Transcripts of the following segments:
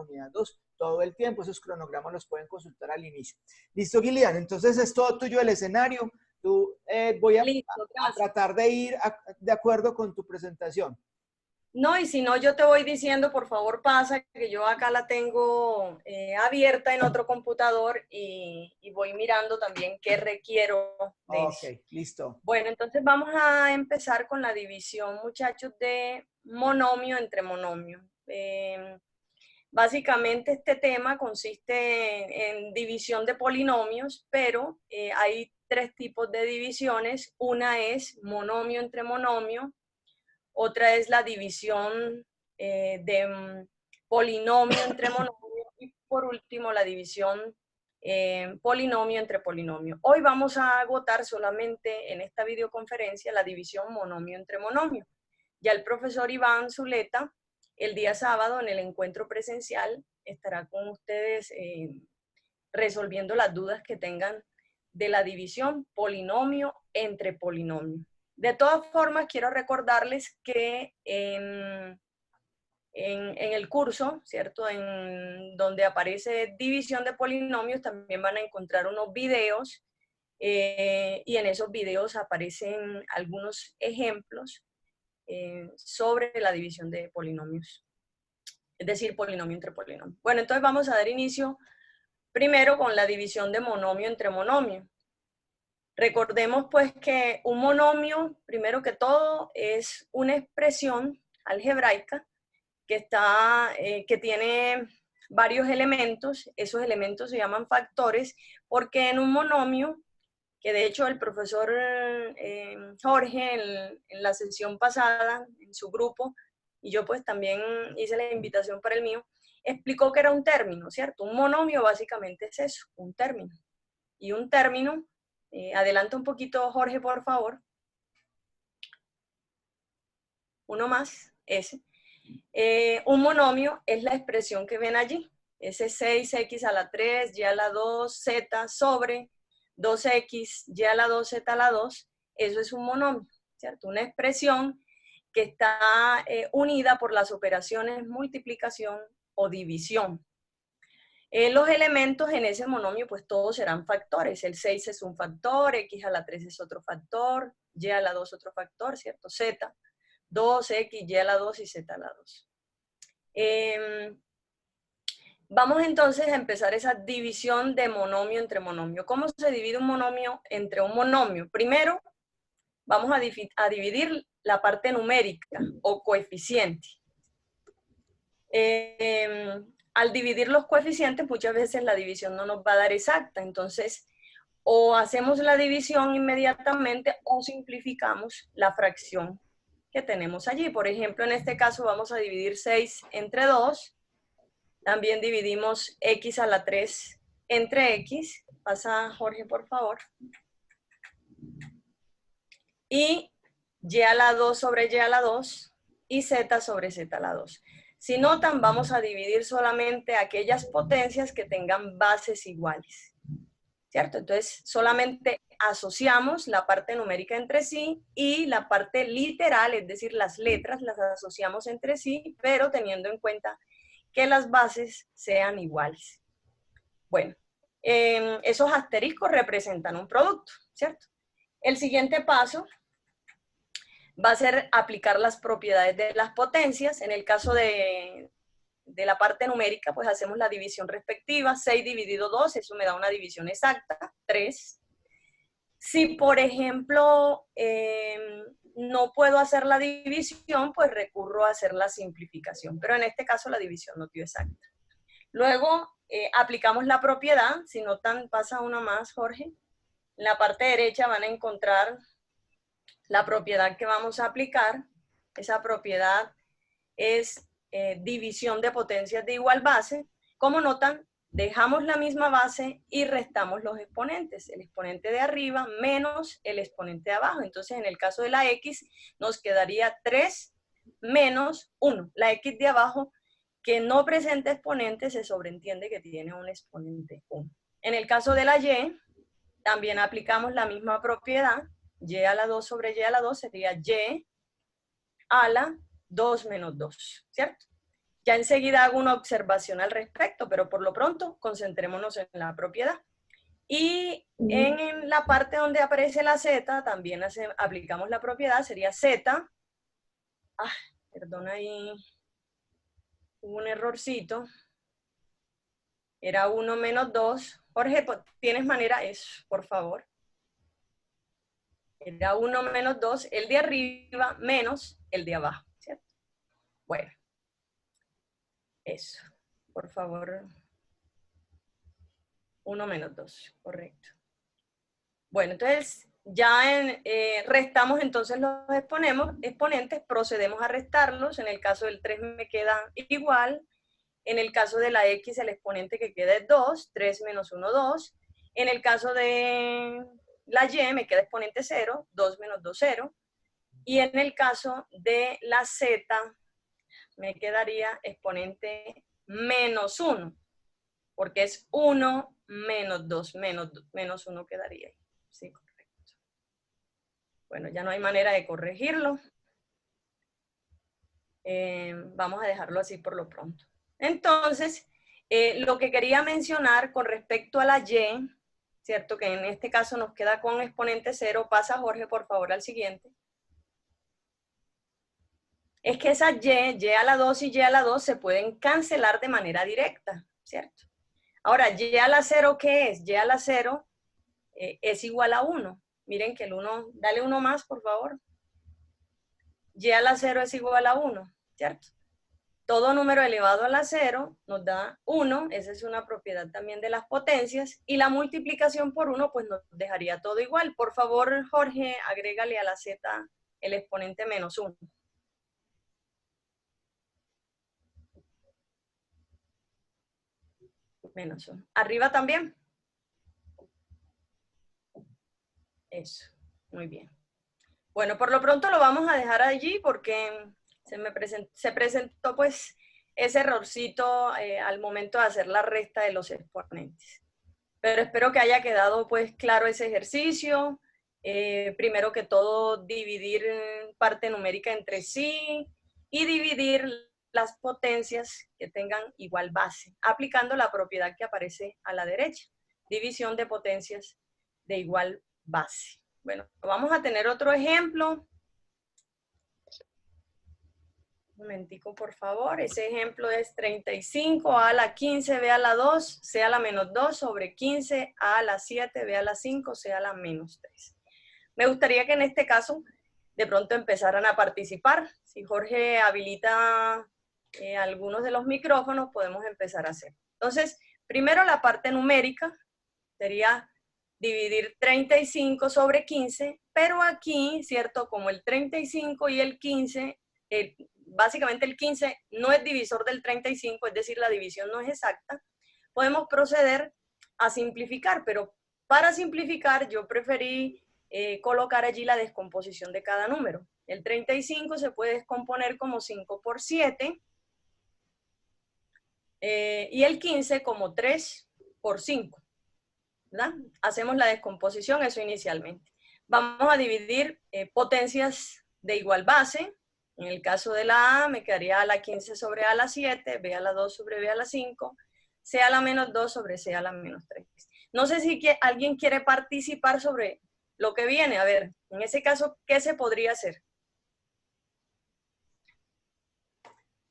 unidad 2 todo el tiempo. Esos cronogramas los pueden consultar al inicio. Listo, Gillian, entonces es todo tuyo el escenario. Voy a Listo, gracias. tratar de ir de acuerdo con tu presentación. No, y si no, yo te voy diciendo, por favor, pasa, que yo acá la tengo abierta en otro computador y voy mirando también qué requiero de Ok, eso. listo. Bueno, entonces vamos a empezar con la división, muchachos, de monomio entre monomio. Básicamente este tema consiste en división de polinomios, pero hay tres tipos de divisiones. Una es monomio entre monomio, otra es la división de polinomio entre monomio y por último la división polinomio entre polinomio. Hoy vamos a agotar solamente en esta videoconferencia la división monomio entre monomio. Ya el profesor Iván Zuleta, el día sábado en el encuentro presencial, estará con ustedes resolviendo las dudas que tengan de la división polinomio entre polinomio. De todas formas, quiero recordarles que en el curso, ¿cierto? En donde aparece división de polinomios, también van a encontrar unos videos y en esos videos aparecen algunos ejemplos sobre la división de polinomios, es decir, polinomio entre polinomio. Bueno, entonces vamos a dar inicio primero con la división de monomio entre monomio. Recordemos pues que un monomio, primero que todo, es una expresión algebraica que tiene varios elementos. Esos elementos se llaman factores porque en un monomio, que de hecho el profesor Jorge en la sesión pasada, en su grupo, y yo pues también hice la invitación para el mío, explicó que era un término, ¿cierto? Un monomio básicamente es eso, un término. Y un término, adelanta un poquito Jorge, por favor. Uno más, ese. Un monomio es la expresión que ven allí. Ese 6x a la 3, y a la 2, z sobre 2x, y a la 2, z a la 2. Eso es un monomio, ¿cierto? Una expresión que está unida por las operaciones multiplicación o división. Los elementos en ese monomio, pues todos serán factores. El 6 es un factor, x a la 3 es otro factor, y a la 2 otro factor, ¿cierto? Z, 2x, y a la 2 y z a la 2. Vamos entonces a empezar esa división de monomio entre monomio. ¿Cómo se divide un monomio entre un monomio? Primero, vamos a dividir la parte numérica o coeficiente. Al dividir los coeficientes, muchas veces la división no nos va a dar exacta. Entonces, o hacemos la división inmediatamente o simplificamos la fracción que tenemos allí. Por ejemplo, en este caso vamos a dividir 6 entre 2. También dividimos x a la 3 entre x. Pasa, Jorge, por favor. Y a la 2 sobre y a la 2 y z sobre z a la 2. Si notan, vamos a dividir solamente aquellas potencias que tengan bases iguales, ¿cierto? Entonces, solamente asociamos la parte numérica entre sí y la parte literal, es decir, las letras las asociamos entre sí, pero teniendo en cuenta que las bases sean iguales. Bueno, esos asteriscos representan un producto, ¿cierto? El siguiente paso va a ser aplicar las propiedades de las potencias. En el caso de la parte numérica, pues hacemos la división respectiva. 6 dividido 2, eso me da una división exacta, 3. Si, por ejemplo, no puedo hacer la división, pues recurro a hacer la simplificación. Pero en este caso la división no dio exacta. Luego aplicamos la propiedad. Si notan, pasa una más, Jorge. En la parte derecha van a encontrar la propiedad que vamos a aplicar. Esa propiedad es división de potencias de igual base. Como notan, dejamos la misma base y restamos los exponentes. El exponente de arriba menos el exponente de abajo. Entonces, en el caso de la x, nos quedaría 3 menos 1. La x de abajo, que no presenta exponente, se sobreentiende que tiene un exponente 1. En el caso de la y, también aplicamos la misma propiedad. Y a la 2 sobre y a la 2 sería y a la 2 menos 2, ¿cierto? Ya enseguida hago una observación al respecto, pero por lo pronto concentrémonos en la propiedad. Y en la parte donde aparece la z, también aplicamos la propiedad, sería z. Perdón, ahí hubo un errorcito. Era 1 menos 2. Jorge, ¿tienes manera? Eso, por favor. Era 1 menos 2, el de arriba menos el de abajo, ¿cierto? Bueno, eso, por favor. 1 menos 2, correcto. Bueno, entonces ya restamos entonces los exponentes, procedemos a restarlos. En el caso del 3 me queda igual. En el caso de la x, el exponente que queda es 2, 3 menos 1, 2. En el caso de la y me queda exponente 0, 2 menos 2, 0. Y en el caso de la z me quedaría exponente menos 1, porque es 1 menos 2, menos 1 quedaría ahí. Sí, correcto. Bueno, ya no hay manera de corregirlo. Vamos a dejarlo así por lo pronto. Entonces, lo que quería mencionar con respecto a la y, ¿cierto? Que en este caso nos queda con exponente 0. Pasa, Jorge, por favor, al siguiente. Es que esas y a la 2 y y a la 2 se pueden cancelar de manera directa, ¿cierto? Ahora, y a la 0, ¿qué es? Y a la 0 es igual a 1. Miren que el 1, dale uno más, por favor. Y a la 0 es igual a 1, ¿cierto? Todo número elevado a la 0 nos da 1, esa es una propiedad también de las potencias, y la multiplicación por 1 pues nos dejaría todo igual. Por favor, Jorge, agrégale a la z el exponente menos 1. Menos 1. Arriba también. Eso, muy bien. Bueno, por lo pronto lo vamos a dejar allí porque se presentó pues ese errorcito al momento de hacer la resta de los exponentes. Pero espero que haya quedado pues claro ese ejercicio. Primero que todo, dividir parte numérica entre sí y dividir las potencias que tengan igual base, aplicando la propiedad que aparece a la derecha, división de potencias de igual base. Bueno, vamos a tener otro ejemplo. Un momentico, por favor. Ese ejemplo es 35 a la 15, b a la 2, c a la menos 2 sobre 15 a la 7, b a la 5, c a la menos 3. Me gustaría que en este caso de pronto empezaran a participar. Si Jorge habilita algunos de los micrófonos, podemos empezar a hacer. Entonces, primero la parte numérica sería dividir 35 sobre 15, pero aquí, ¿cierto? Como el 35 y el 15, básicamente el 15 no es divisor del 35, es decir, la división no es exacta, podemos proceder a simplificar, pero para simplificar yo preferí colocar allí la descomposición de cada número. El 35 se puede descomponer como 5 por 7 y el 15 como 3 por 5. ¿Verdad? Hacemos la descomposición, eso inicialmente. Vamos a dividir potencias de igual base. En el caso de la A, me quedaría a la 15 sobre a la 7, B a la 2 sobre B a la 5, C a la menos 2 sobre C a la menos 3. No sé si alguien quiere participar sobre lo que viene. A ver, en ese caso, ¿qué se podría hacer?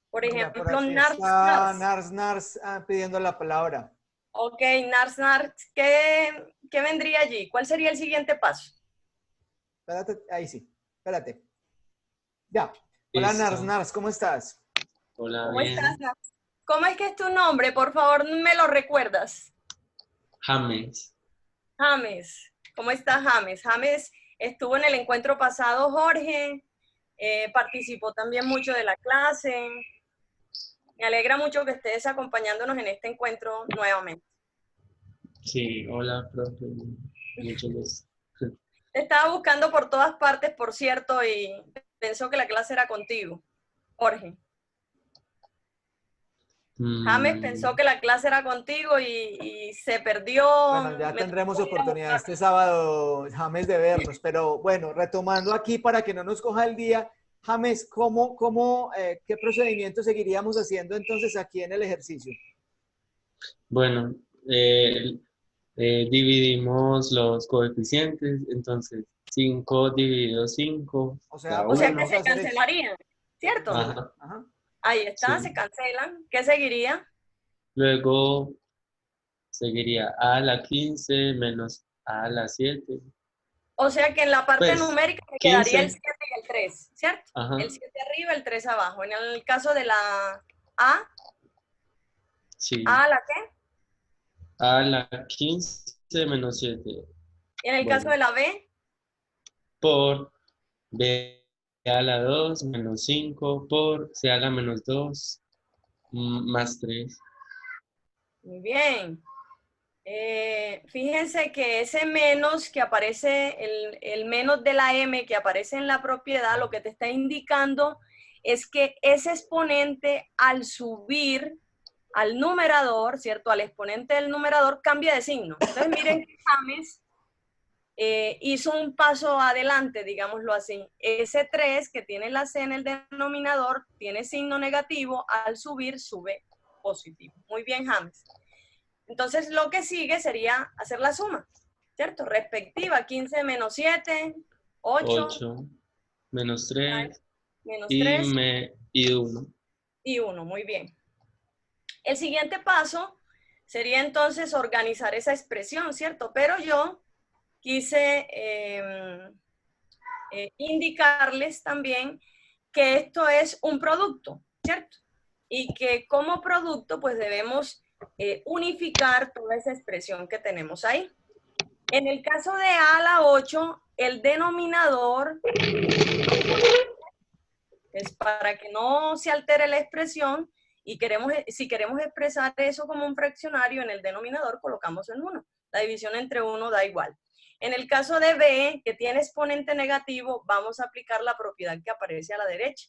Por ejemplo, por aquí está Nars pidiendo la palabra. Ok, Nars, ¿qué vendría allí? ¿Cuál sería el siguiente paso? Espérate, ahí sí, espérate. Ya. Hola Nars, ¿cómo estás? Hola, ¿Cómo bien. estás, Nars? ¿Cómo es que es tu nombre? Por favor, me lo recuerdas. James. James. ¿Cómo estás, James? James estuvo en el encuentro pasado, Jorge. Participó también mucho de la clase. Me alegra mucho que estés acompañándonos en este encuentro nuevamente. Sí, hola, profe. Mucho gusto. Te estaba buscando por todas partes, por cierto, y pensó que la clase era contigo, Jorge. James pensó que la clase era contigo y se perdió. Bueno, ya tendremos oportunidad este sábado, James, de vernos. Pero bueno, retomando aquí para que no nos coja el día, James, ¿qué procedimiento seguiríamos haciendo entonces aquí en el ejercicio? Bueno, dividimos los coeficientes, entonces 5 dividido 5 O sea, da O sea que 1. podemos se hacer eso. cancelarían, ¿cierto? Sí, Ajá, ajá. Ahí está, se sí. cancelan. ¿Qué seguiría? Luego seguiría a a la 15 menos a a la 7. O sea que en la parte Pues numérica me quedaría el 15, 7 y el 3, ¿cierto? ajá, El 7 arriba, el 3 abajo. En el caso de la A, sí. ¿A la qué? A la 15 menos 7. Y en el caso Bueno, de la B, por B a la 2 menos 5 por C a la menos 2 más 3. muy bien. Fíjense que ese menos que aparece, el menos de la M que aparece en la propiedad, lo que te está indicando es que ese exponente al subir al numerador, ¿cierto? Al exponente del numerador cambia de signo. Entonces miren que James hizo un paso adelante, digámoslo así. Ese 3 que tiene la C en el denominador tiene signo negativo, al subir sube positivo. Muy bien, James. Entonces lo que sigue sería hacer la suma, ¿cierto? Respectiva, 15 menos 7, 8, 8 menos 3 menos y, 3 y 1. y 1, muy bien. El siguiente paso sería entonces organizar esa expresión, ¿cierto? Pero yo quise indicarles también que esto es un producto, ¿cierto? Y que como producto pues debemos unificar toda esa expresión que tenemos ahí. En el caso de A a la 8, el denominador es para que no se altere la expresión y si queremos expresar eso como un fraccionario, en el denominador colocamos el 1. La división entre 1 da igual. En el caso de B, que tiene exponente negativo, vamos a aplicar la propiedad que aparece a la derecha.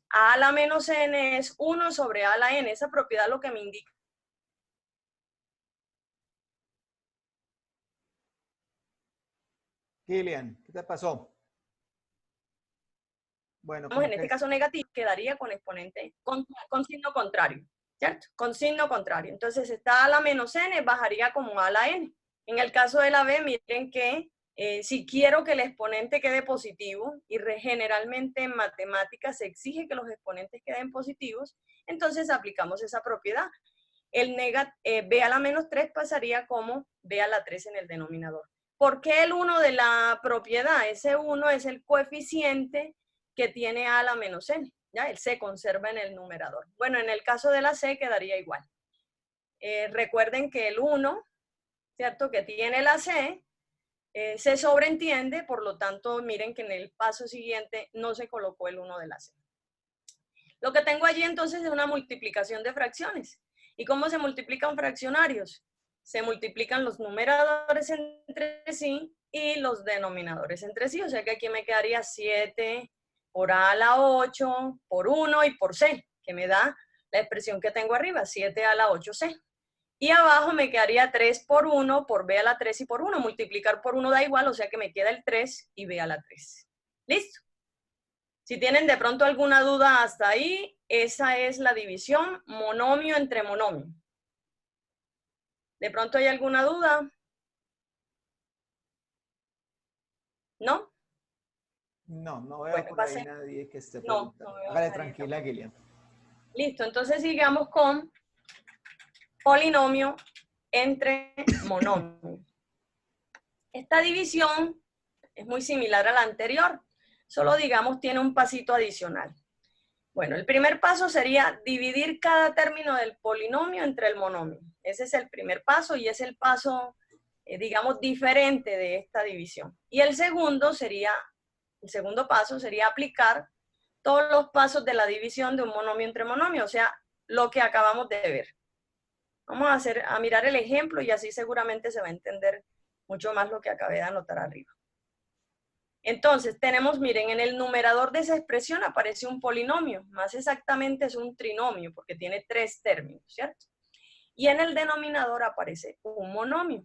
A a la menos n es 1 sobre a a la n. Esa propiedad lo que me indica. Kilian, ¿qué te pasó? Bueno, En como este que caso negativo, quedaría con exponente, con signo contrario, ¿cierto? Con signo contrario. Entonces, está a la menos n, bajaría como a la n. En el caso de la b, miren que si quiero que el exponente quede positivo, y generalmente en matemáticas se exige que los exponentes queden positivos, entonces aplicamos esa propiedad. B a la menos 3 pasaría como B a la 3 en el denominador. ¿Por qué el 1 de la propiedad? Ese 1 es el coeficiente que tiene a la menos n, ¿ya? Él se conserva en el numerador. Bueno, en el caso de la c quedaría igual. Recuerden que el 1, ¿cierto? Que tiene la c, se sobreentiende, por lo tanto, miren que en el paso siguiente no se colocó el 1 de la c. Lo que tengo allí entonces es una multiplicación de fracciones. ¿Y cómo se multiplican fraccionarios? Se multiplican los numeradores entre sí y los denominadores entre sí. O sea que aquí me quedaría 7 por a la 8, por 1 y por c, que me da la expresión que tengo arriba, 7 a la 8c. Y abajo me quedaría 3 por 1, por b a la 3 y por 1. Multiplicar por 1 da igual, o sea que me queda el 3 y b a la 3. ¿Listo? Si tienen de pronto alguna duda hasta ahí, esa es la división monomio entre monomio. ¿De pronto hay alguna duda? ¿No? no veo Bueno, por ahí nadie que esté no preguntando. veo a Hágale nadie tranquila, tampoco. Kilian. Listo, entonces sigamos con polinomio entre monomio. Esta división es muy similar a la anterior, solo digamos tiene un pasito adicional. Bueno, el primer paso sería dividir cada término del polinomio entre el monomio. Ese es el primer paso y es el paso, digamos, diferente de esta división. Y el segundo paso sería aplicar todos los pasos de la división de un monomio entre monomio, o sea, lo que acabamos de ver. Vamos a mirar el ejemplo y así seguramente se va a entender mucho más lo que acabé de anotar arriba. Entonces, tenemos, miren, en el numerador de esa expresión aparece un polinomio, más exactamente es un trinomio, porque tiene 3 términos, ¿cierto? Y en el denominador aparece un monomio,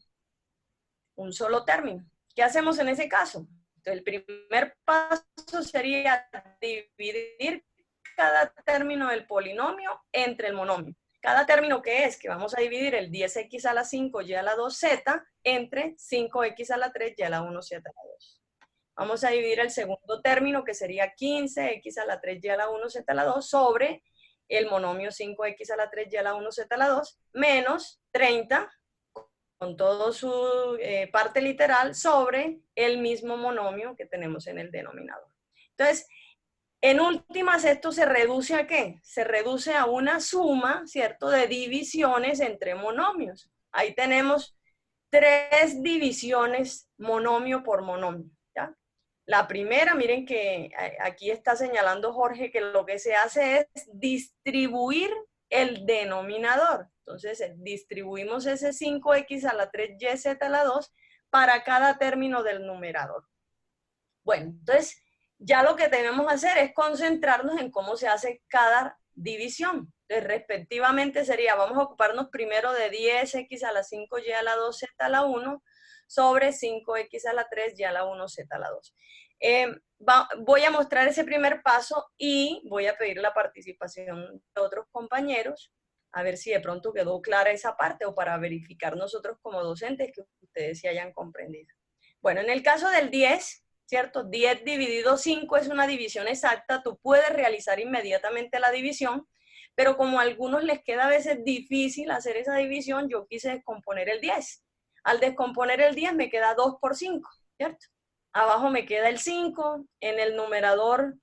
un solo término. ¿Qué hacemos en ese caso? Entonces, el primer paso sería dividir cada término del polinomio entre el monomio. Cada término, ¿qué es? Que vamos a dividir el 10x a la 5y a la 2z entre 5x a la 3y a la 1z a la 2. Vamos a dividir el segundo término, que sería 15x a la 3y a la 1z a la 2, sobre el monomio 5x a la 3y a la 1z a la 2, menos 30, con todo su parte literal, sobre el mismo monomio que tenemos en el denominador. Entonces, en últimas, esto se reduce ¿a qué? Se reduce a una suma, ¿cierto?, de divisiones entre monomios. Ahí tenemos 3 divisiones monomio por monomio, ¿ya? La primera, miren que aquí está señalando Jorge que lo que se hace es distribuir el denominador. Entonces, distribuimos ese 5x a la 3yz a la 2 para cada término del numerador. Bueno, entonces, ya lo que debemos hacer es concentrarnos en cómo se hace cada división. Entonces, respectivamente sería, vamos a ocuparnos primero de 10x a la 5y a la 2z a la 1 sobre 5x a la 3y a la 1z a la 2. Voy a mostrar ese primer paso y voy a pedir la participación de otros compañeros, a ver si de pronto quedó clara esa parte o para verificar nosotros como docentes que ustedes sí hayan comprendido. Bueno, en el caso del 10, ¿cierto? 10 dividido 5 es una división exacta, tú puedes realizar inmediatamente la división, pero como a algunos les queda a veces difícil hacer esa división, yo quise descomponer el 10. Al descomponer el 10 me queda 2 por 5, ¿cierto? Abajo me queda el 5, en el numerador,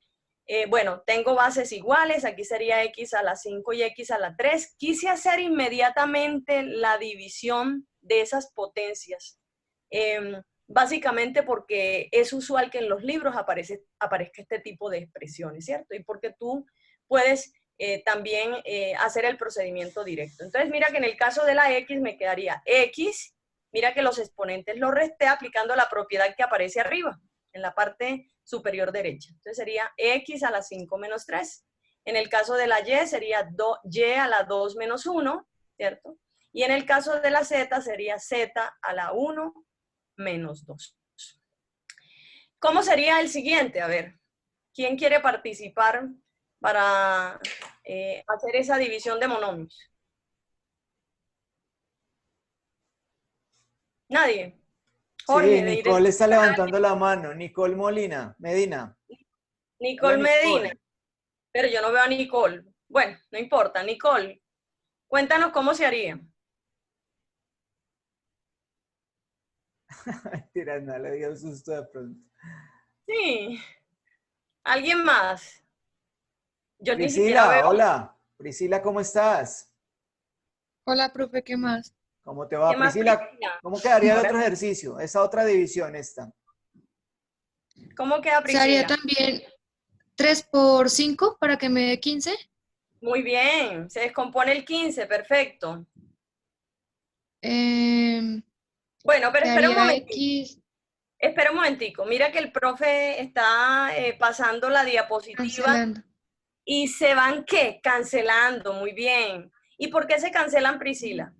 bueno, tengo bases iguales, aquí sería x a la 5 y x a la 3. Quise hacer inmediatamente la división de esas potencias, básicamente porque es usual que en los libros aparezca este tipo de expresiones, ¿cierto? Y porque tú puedes también hacer el procedimiento directo. Entonces, mira que en el caso de la x me quedaría x, mira que los exponentes los resté aplicando la propiedad que aparece arriba, en la parte superior derecha. Entonces sería x a la 5 menos 3. En el caso de la y sería y a la 2 menos 1, ¿cierto? Y en el caso de la z sería z a la 1 menos 2. ¿Cómo sería el siguiente? A ver, ¿quién quiere participar para hacer esa división de monomios? ¿Nadie? Jorge, Sí, Nicole está levantando la mano. Nicole Medina. Nicole Hola, Medina. Nicole. Pero yo no veo a Nicole. Bueno, no importa. Nicole, cuéntanos cómo se haría. Mentira, no le dio susto de pronto. Sí. ¿Alguien más? Yo ni siquiera Priscila, veo. hola. Priscila, ¿cómo estás? Hola, profe, ¿qué más? ¿Cómo te va, ¿Qué más, Priscila? Priscila? ¿Cómo quedaría el Ahora otro sí. ejercicio? Esa otra división esta. ¿Cómo queda, Se haría Priscila? también 3 por 5 para que me dé 15. Muy bien. Se descompone el 15. Perfecto. Bueno, pero espera un Quedaría momentito. X Espera un momentico. Mira que el profe está pasando la diapositiva cancelando. y se van, ¿qué? Cancelando. Muy bien. ¿Y por qué se cancelan, Priscila?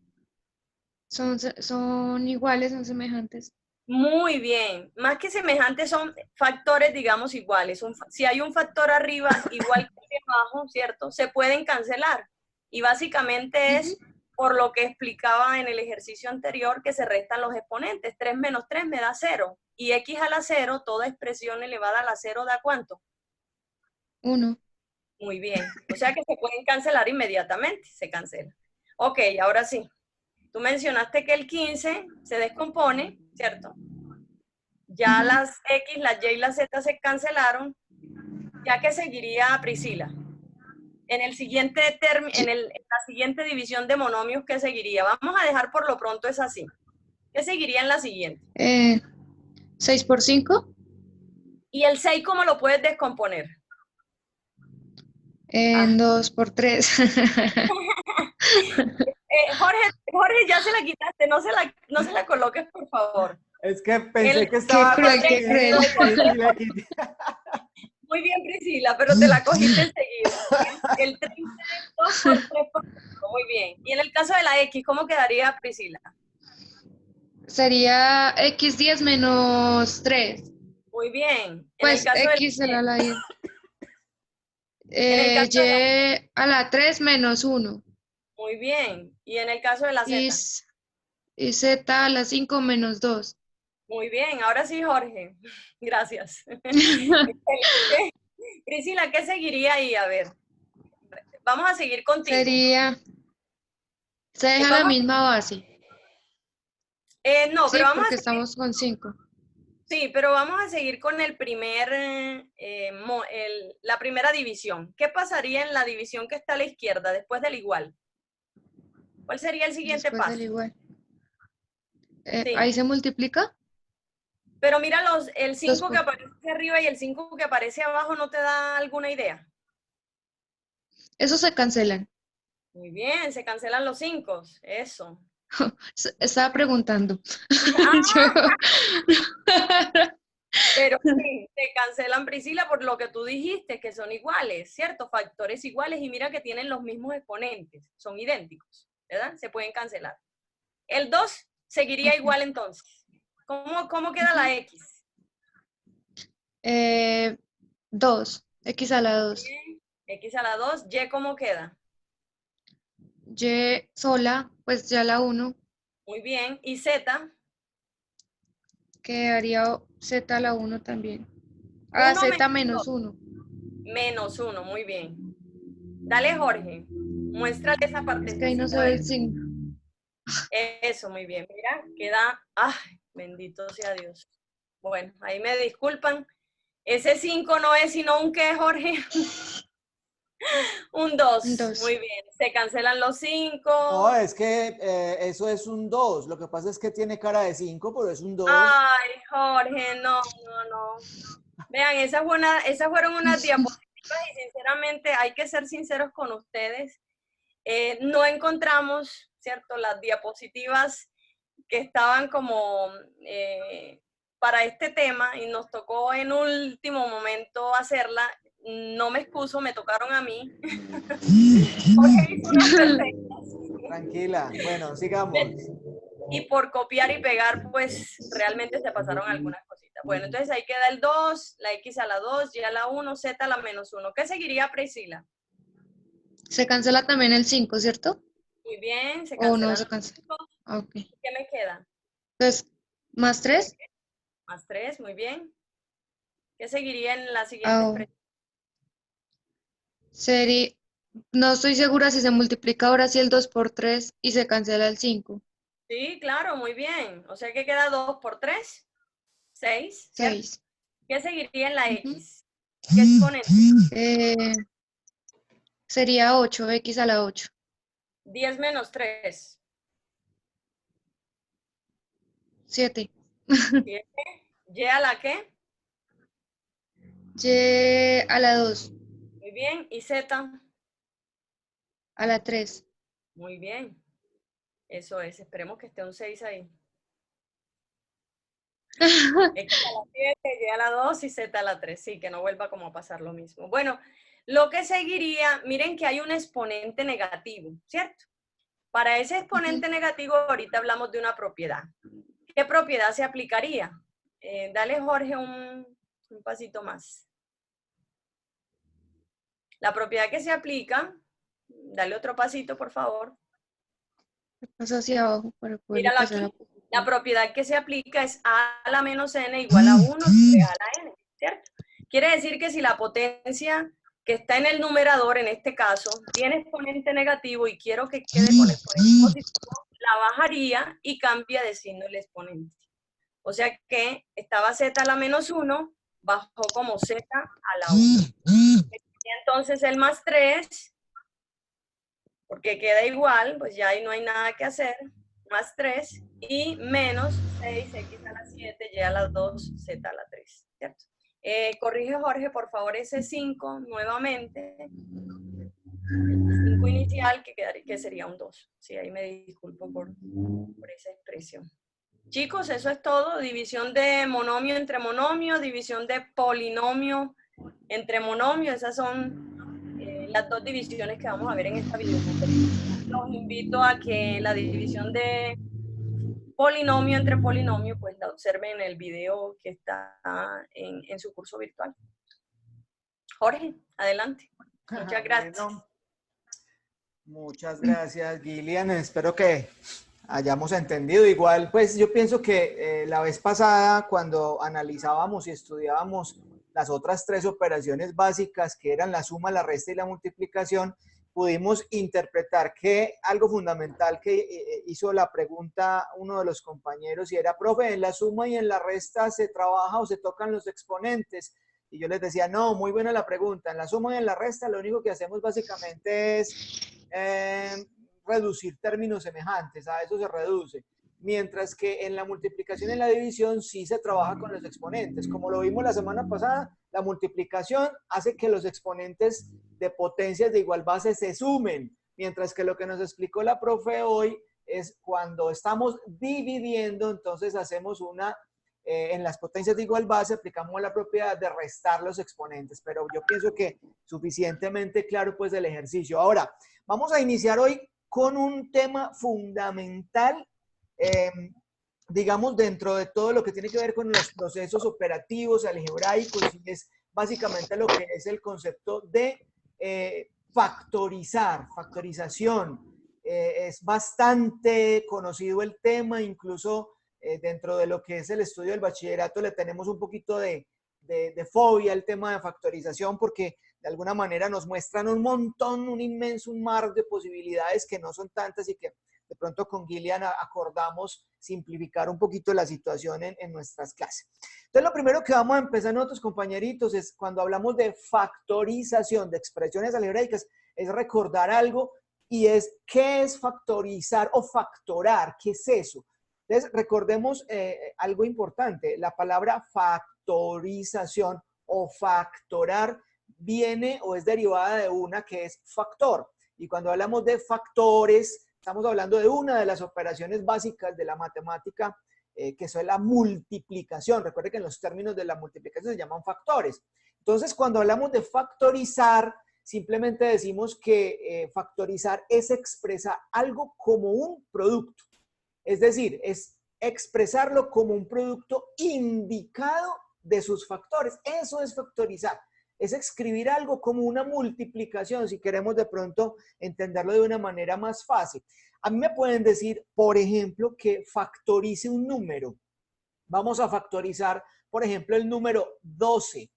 Son iguales, son semejantes. Muy bien. Más que semejantes son factores, digamos, iguales. Si hay un factor arriba igual que abajo, ¿cierto? Se pueden cancelar. Y básicamente es por lo que explicaba en el ejercicio anterior que se restan los exponentes. 3 menos 3 me da 0. Y x a la 0, toda expresión elevada a la 0 da ¿cuánto? 1. Muy bien. O sea que se pueden cancelar inmediatamente. Se cancela. Ok, ahora sí. Tú mencionaste que el 15 se descompone, ¿cierto? Ya las X, las Y y las Z se cancelaron, ya que seguiría Priscila. En el siguiente en la siguiente división de monomios, ¿qué seguiría? Vamos a dejar por lo pronto es así. ¿Qué seguiría en la siguiente? 6 por 5. ¿Y el 6 cómo lo puedes descomponer? En 2 por 3. Jorge, ya se la quitaste, no se la coloques, por favor. Es que pensé que Qué estaba cruel, qué cruel. y la quité. Muy bien, Priscila, pero te la cogiste enseguida. El 32 por 3 por 5, muy bien. Y en el caso de la X, ¿cómo quedaría, Priscila? Sería X10 menos 3. Muy bien. En el Pues caso del X a la y. En el caso de Y a la 3 menos 1. muy bien. Y en el caso de la Y, Z. y Z a la 5 menos 2. Muy bien. Ahora sí, Jorge. Gracias. Excelente. Priscila, ¿qué seguiría ahí? A ver, vamos a seguir contigo. Se deja la Vamos, misma base. no, Sí, pero vamos a porque seguir, estamos con 5. sí, pero vamos a seguir con el primer, la primera división. ¿Qué pasaría en la división que está a la izquierda, después del igual? ¿Cuál sería el siguiente Después del paso? igual. Sí. Ahí se multiplica. Pero mira el Dos 5 que por... aparece arriba y el 5 que aparece abajo, ¿no te da alguna idea? Esos se cancelan. Muy bien, se cancelan los 5. Eso. Estaba preguntando. Ah, Yo- pero sí, se cancelan, Priscila, por lo que tú dijiste, que son iguales, ¿cierto? Factores iguales y mira que tienen los mismos exponentes, son idénticos, ¿verdad? Se pueden cancelar. El 2 seguiría Ok. igual entonces. ¿Cómo queda la X? 2. X a la 2. Bien. X a la 2, Y ¿cómo queda? Y sola, pues ya la 1. Muy bien. ¿Y Z? Quedaría Z a la 1 también. 1 Z menos menos 2. 1. Menos 1, muy bien. Dale, Jorge. Muéstrale esa Es que ahí no se partecita ve ahí. el signo. Eso, muy bien. Mira, queda. ¡Ay! Bendito sea Dios. Bueno, ahí me disculpan. Ese 5 no es sino un qué, Jorge. Un 2. 2. Muy bien. Se cancelan los 5. No, es que eso es un 2. Lo que pasa es que tiene cara de 5, pero es un 2. Ay, Jorge, no, no, no. Vean, esas fueron unas diapositivas y sinceramente hay que ser sinceros con ustedes. No encontramos, ¿cierto? Las diapositivas que estaban como para este tema y nos tocó en último momento hacerla. No me excuso, me tocaron a mí. Jorge hizo unas perfectas. Tranquila. Bueno, sigamos. Y por copiar y pegar, pues realmente se pasaron algunas cositas. Bueno, entonces ahí queda el 2, la X a la 2, Y a la 1, Z a la menos 1. ¿Qué seguiría, Priscila? Se cancela también el 5, ¿cierto? Muy bien, se ¿O no cancelan se los cancela? 5. Ah, ok. ¿Qué me queda? Entonces, más 3. Más 3, muy bien. ¿Qué seguiría en la siguiente Ah, expresión? sería, no estoy segura si se multiplica ahora sí el 2 por 3 y se cancela el 5. Sí, claro, muy bien. O sea que queda 2 por 3, 6, ¿cierto? 6. ¿Qué seguiría en la Ujú. X? ¿Qué exponente? Sería 8, X a la 8. 10 menos 3. 7. 7. ¿Y a la qué? Y a la 2. Muy bien. ¿Y Z? A la 3. Muy bien. Eso es. Esperemos que esté un 6 ahí. X a la 7, Y a la 2 y Z a la 3. Sí, que no vuelva como a pasar lo mismo. Bueno, lo que seguiría, miren que hay un exponente negativo, ¿cierto? Para ese exponente negativo, ahorita hablamos de una propiedad. ¿Qué propiedad se aplicaría? Dale, Jorge, un pasito más. La propiedad que se aplica, dale otro pasito, por favor. Pasa hacia abajo para poderle Míralo pasar a... aquí. La propiedad que se aplica es a la menos n igual a 1 sobre a la n, ¿cierto? Quiere decir que si la potencia que está en el numerador, en este caso, tiene exponente negativo y quiero que quede con exponente positivo, la bajaría y cambia de signo el exponente. O sea que estaba z a la menos 1, bajó como z a la 1. Y entonces el más 3, porque queda igual, pues ya ahí no hay nada que hacer, más 3 y menos 6x a la 7, y a la 2, z a la 3, ¿cierto? Corrige, Jorge, por favor, ese 5 nuevamente. El 5 inicial, que sería un 2. Sí, ahí me disculpo por esa expresión. Chicos, eso es todo. División de monomio entre monomio, división de polinomio entre monomio. Esas son las dos divisiones que vamos a ver en esta videoconferencia. Los invito a que la división de polinomio entre polinomio, pues la observen en el video que está en su curso virtual. Jorge, adelante. Muchas gracias. Bueno, muchas gracias, Gillian. Espero que hayamos entendido. Igual, pues yo pienso que la vez pasada, cuando analizábamos y estudiábamos las otras tres operaciones básicas, que eran la suma, la resta y la multiplicación, pudimos interpretar que algo fundamental que hizo la pregunta uno de los compañeros, y era, profe, en la suma y en la resta se trabaja o se tocan los exponentes. Y yo les decía, no, muy buena la pregunta. En la suma y en la resta lo único que hacemos básicamente es reducir términos semejantes, a eso se reduce. Mientras que en la multiplicación y en la división sí se trabaja con los exponentes. Como lo vimos la semana pasada, la multiplicación hace que los exponentes de potencias de igual base se sumen, mientras que lo que nos explicó la profe hoy es cuando estamos dividiendo, entonces hacemos una, en las potencias de igual base aplicamos la propiedad de restar los exponentes, pero yo pienso que suficientemente claro pues el ejercicio. Ahora, vamos a iniciar hoy con un tema fundamental, digamos, dentro de todo lo que tiene que ver con los procesos operativos, algebraicos, y es básicamente lo que es el concepto de factorización. Es bastante conocido el tema, incluso dentro de lo que es el estudio del bachillerato le tenemos un poquito de fobia al tema de factorización, porque de alguna manera nos muestran un montón, un inmenso mar de posibilidades que no son tantas, y que de pronto con Gillian acordamos simplificar un poquito la situación en nuestras clases. Entonces, lo primero que vamos a empezar nosotros, compañeritos, es cuando hablamos de factorización, de expresiones algebraicas, es recordar algo, y es ¿qué es factorizar o factorar? ¿Qué es eso? Entonces, recordemos algo importante. La palabra factorización o factorar viene o es derivada de una que es factor. Y cuando hablamos de factores, estamos hablando de una de las operaciones básicas de la matemática, que es la multiplicación. Recuerden que en los términos de la multiplicación se llaman factores. Entonces, cuando hablamos de factorizar, simplemente decimos que factorizar es expresar algo como un producto. Es decir, es expresarlo como un producto indicado de sus factores. Eso es factorizar. Es escribir algo como una multiplicación, si queremos de pronto entenderlo de una manera más fácil. A mí me pueden decir, por ejemplo, que factorice un número. Vamos a factorizar, por ejemplo, el número 12.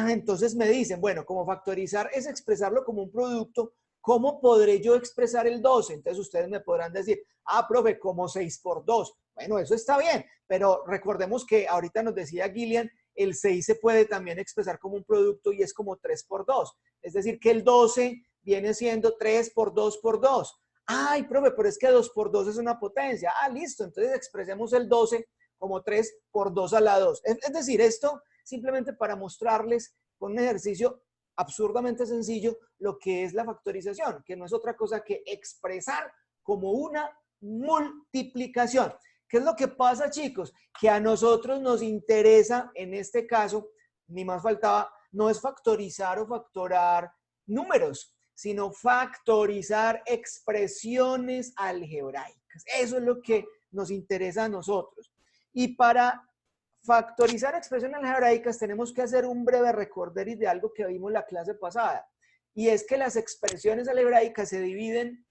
Entonces me dicen, bueno, como factorizar es expresarlo como un producto, ¿cómo podré yo expresar el 12? Entonces ustedes me podrán decir, profe, como 6 por 2. Bueno, eso está bien, pero recordemos que ahorita nos decía Gillian, el 6 se puede también expresar como un producto y es como 3 por 2. Es decir, que el 12 viene siendo 3 por 2 por 2. Ay, profe, pero es que 2 por 2 es una potencia. Listo, entonces expresemos el 12 como 3 por 2 a la 2. Es decir, esto simplemente para mostrarles con un ejercicio absurdamente sencillo lo que es la factorización, que no es otra cosa que expresar como una multiplicación. ¿Qué es lo que pasa, chicos? Que a nosotros nos interesa, en este caso, ni más faltaba, no es factorizar o factorar números, sino factorizar expresiones algebraicas. Eso es lo que nos interesa a nosotros. Y para factorizar expresiones algebraicas tenemos que hacer un breve recorderis de algo que vimos la clase pasada. Y es que las expresiones algebraicas se dividen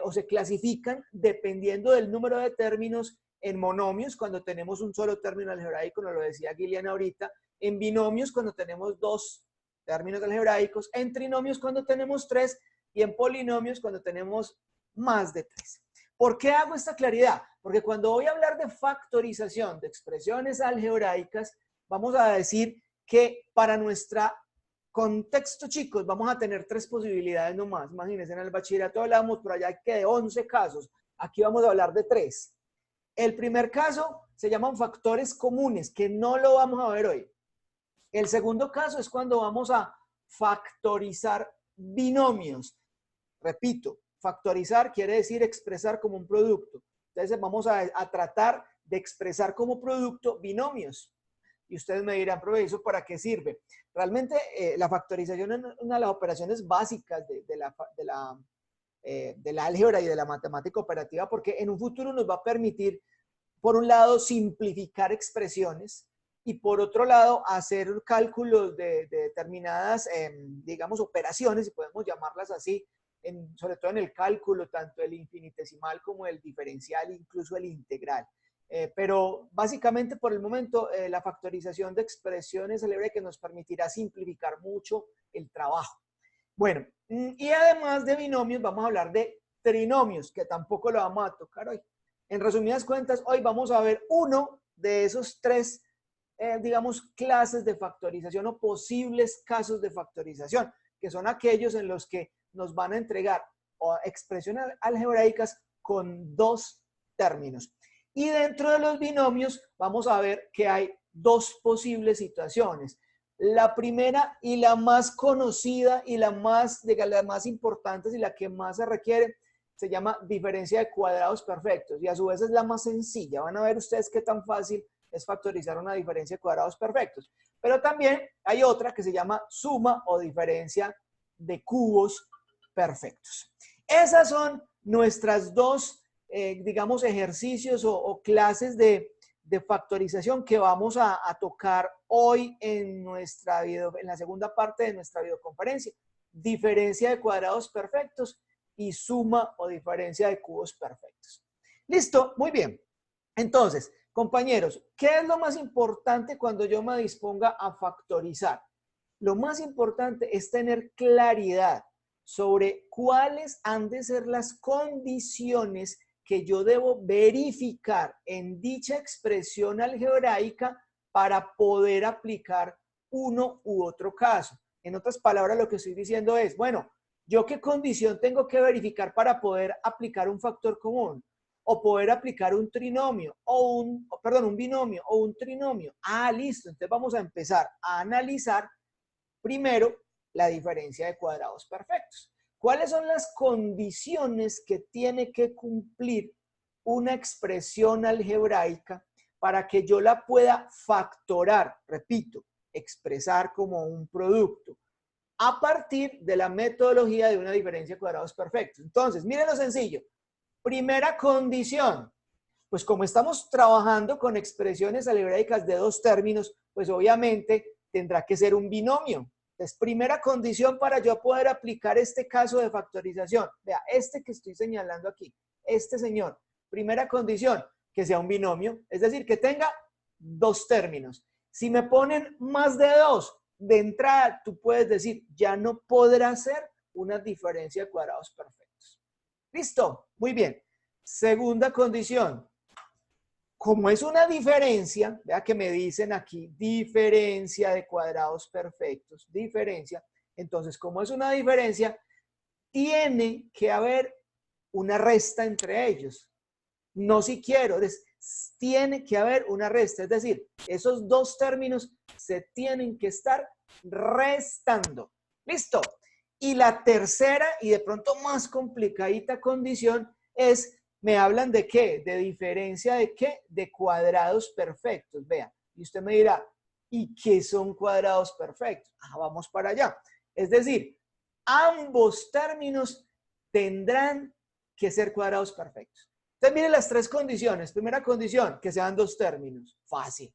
o se clasifican dependiendo del número de términos, en monomios cuando tenemos un solo término algebraico, nos lo decía Gillian ahorita, en binomios cuando tenemos 2 términos algebraicos, en trinomios cuando tenemos 3 y en polinomios cuando tenemos más de 3. ¿Por qué hago esta claridad? Porque cuando voy a hablar de factorización de expresiones algebraicas, vamos a decir que para nuestra contexto, chicos, vamos a tener 3 posibilidades nomás. Imagínense, en el bachillerato hablamos por allá que de 11 casos. Aquí vamos a hablar de 3. El primer caso se llaman factores comunes, que no lo vamos a ver hoy. El segundo caso es cuando vamos a factorizar binomios. Repito, factorizar quiere decir expresar como un producto. Entonces vamos a tratar de expresar como producto binomios. Y ustedes me dirán, profe, ¿eso para qué sirve? Realmente la factorización es una de las operaciones básicas de la del álgebra y de la matemática operativa, porque en un futuro nos va a permitir, por un lado, simplificar expresiones y por otro lado, hacer cálculos de determinadas, digamos, operaciones, si podemos llamarlas así, sobre todo en el cálculo, tanto el infinitesimal como el diferencial, incluso el integral. Pero básicamente por el momento la factorización de expresiones algebraicas nos permitirá simplificar mucho el trabajo. Bueno, y además de binomios vamos a hablar de trinomios, que tampoco lo vamos a tocar hoy. En resumidas cuentas, hoy vamos a ver uno de esos tres, digamos, clases de factorización o posibles casos de factorización, que son aquellos en los que nos van a entregar expresiones algebraicas con dos términos. Y dentro de los binomios vamos a ver que hay dos posibles situaciones. La primera y la más conocida y la más importante y la que más se requiere se llama diferencia de cuadrados perfectos y a su vez es la más sencilla. Van a ver ustedes qué tan fácil es factorizar una diferencia de cuadrados perfectos. Pero también hay otra que se llama suma o diferencia de cubos perfectos. Esas son nuestras dos digamos, ejercicios o clases de factorización que vamos a tocar hoy en la segunda parte de nuestra videoconferencia. Diferencia de cuadrados perfectos y suma o diferencia de cubos perfectos. ¿Listo? Muy bien. Entonces, compañeros, ¿qué es lo más importante cuando yo me disponga a factorizar? Lo más importante es tener claridad sobre cuáles han de ser las condiciones que yo debo verificar en dicha expresión algebraica para poder aplicar uno u otro caso. En otras palabras, lo que estoy diciendo es, bueno, ¿yo qué condición tengo que verificar para poder aplicar un factor común? O poder aplicar un trinomio, un binomio o un trinomio. Ah, listo. Entonces vamos a empezar a analizar primero la diferencia de cuadrados perfectos. ¿Cuáles son las condiciones que tiene que cumplir una expresión algebraica para que yo la pueda factorar? Repito, expresar como un producto a partir de la metodología de una diferencia de cuadrados perfectos. Entonces, miren lo sencillo. Primera condición, pues como estamos trabajando con expresiones algebraicas de dos términos, pues obviamente tendrá que ser un binomio. Entonces, primera condición para yo poder aplicar este caso de factorización. Vea, este que estoy señalando aquí, este señor. Primera condición, que sea un binomio, es decir, que tenga dos términos. Si me ponen más de dos, de entrada tú puedes decir, ya no podrá ser una diferencia de cuadrados perfectos. ¿Listo? Muy bien. Segunda condición. Como es una diferencia, vea que me dicen aquí, diferencia de cuadrados perfectos, diferencia. Entonces, como es una diferencia, tiene que haber una resta entre ellos. No si quiero, tiene que haber una resta. Es decir, esos dos términos se tienen que estar restando. ¿Listo? Y la tercera y de pronto más complicadita condición es, ¿me hablan de qué? ¿De diferencia de qué? De cuadrados perfectos. Vean, y usted me dirá, ¿y qué son cuadrados perfectos? Ah, vamos para allá. Es decir, ambos términos tendrán que ser cuadrados perfectos. Entonces, miren las tres condiciones. Primera condición, que sean dos términos. Fácil.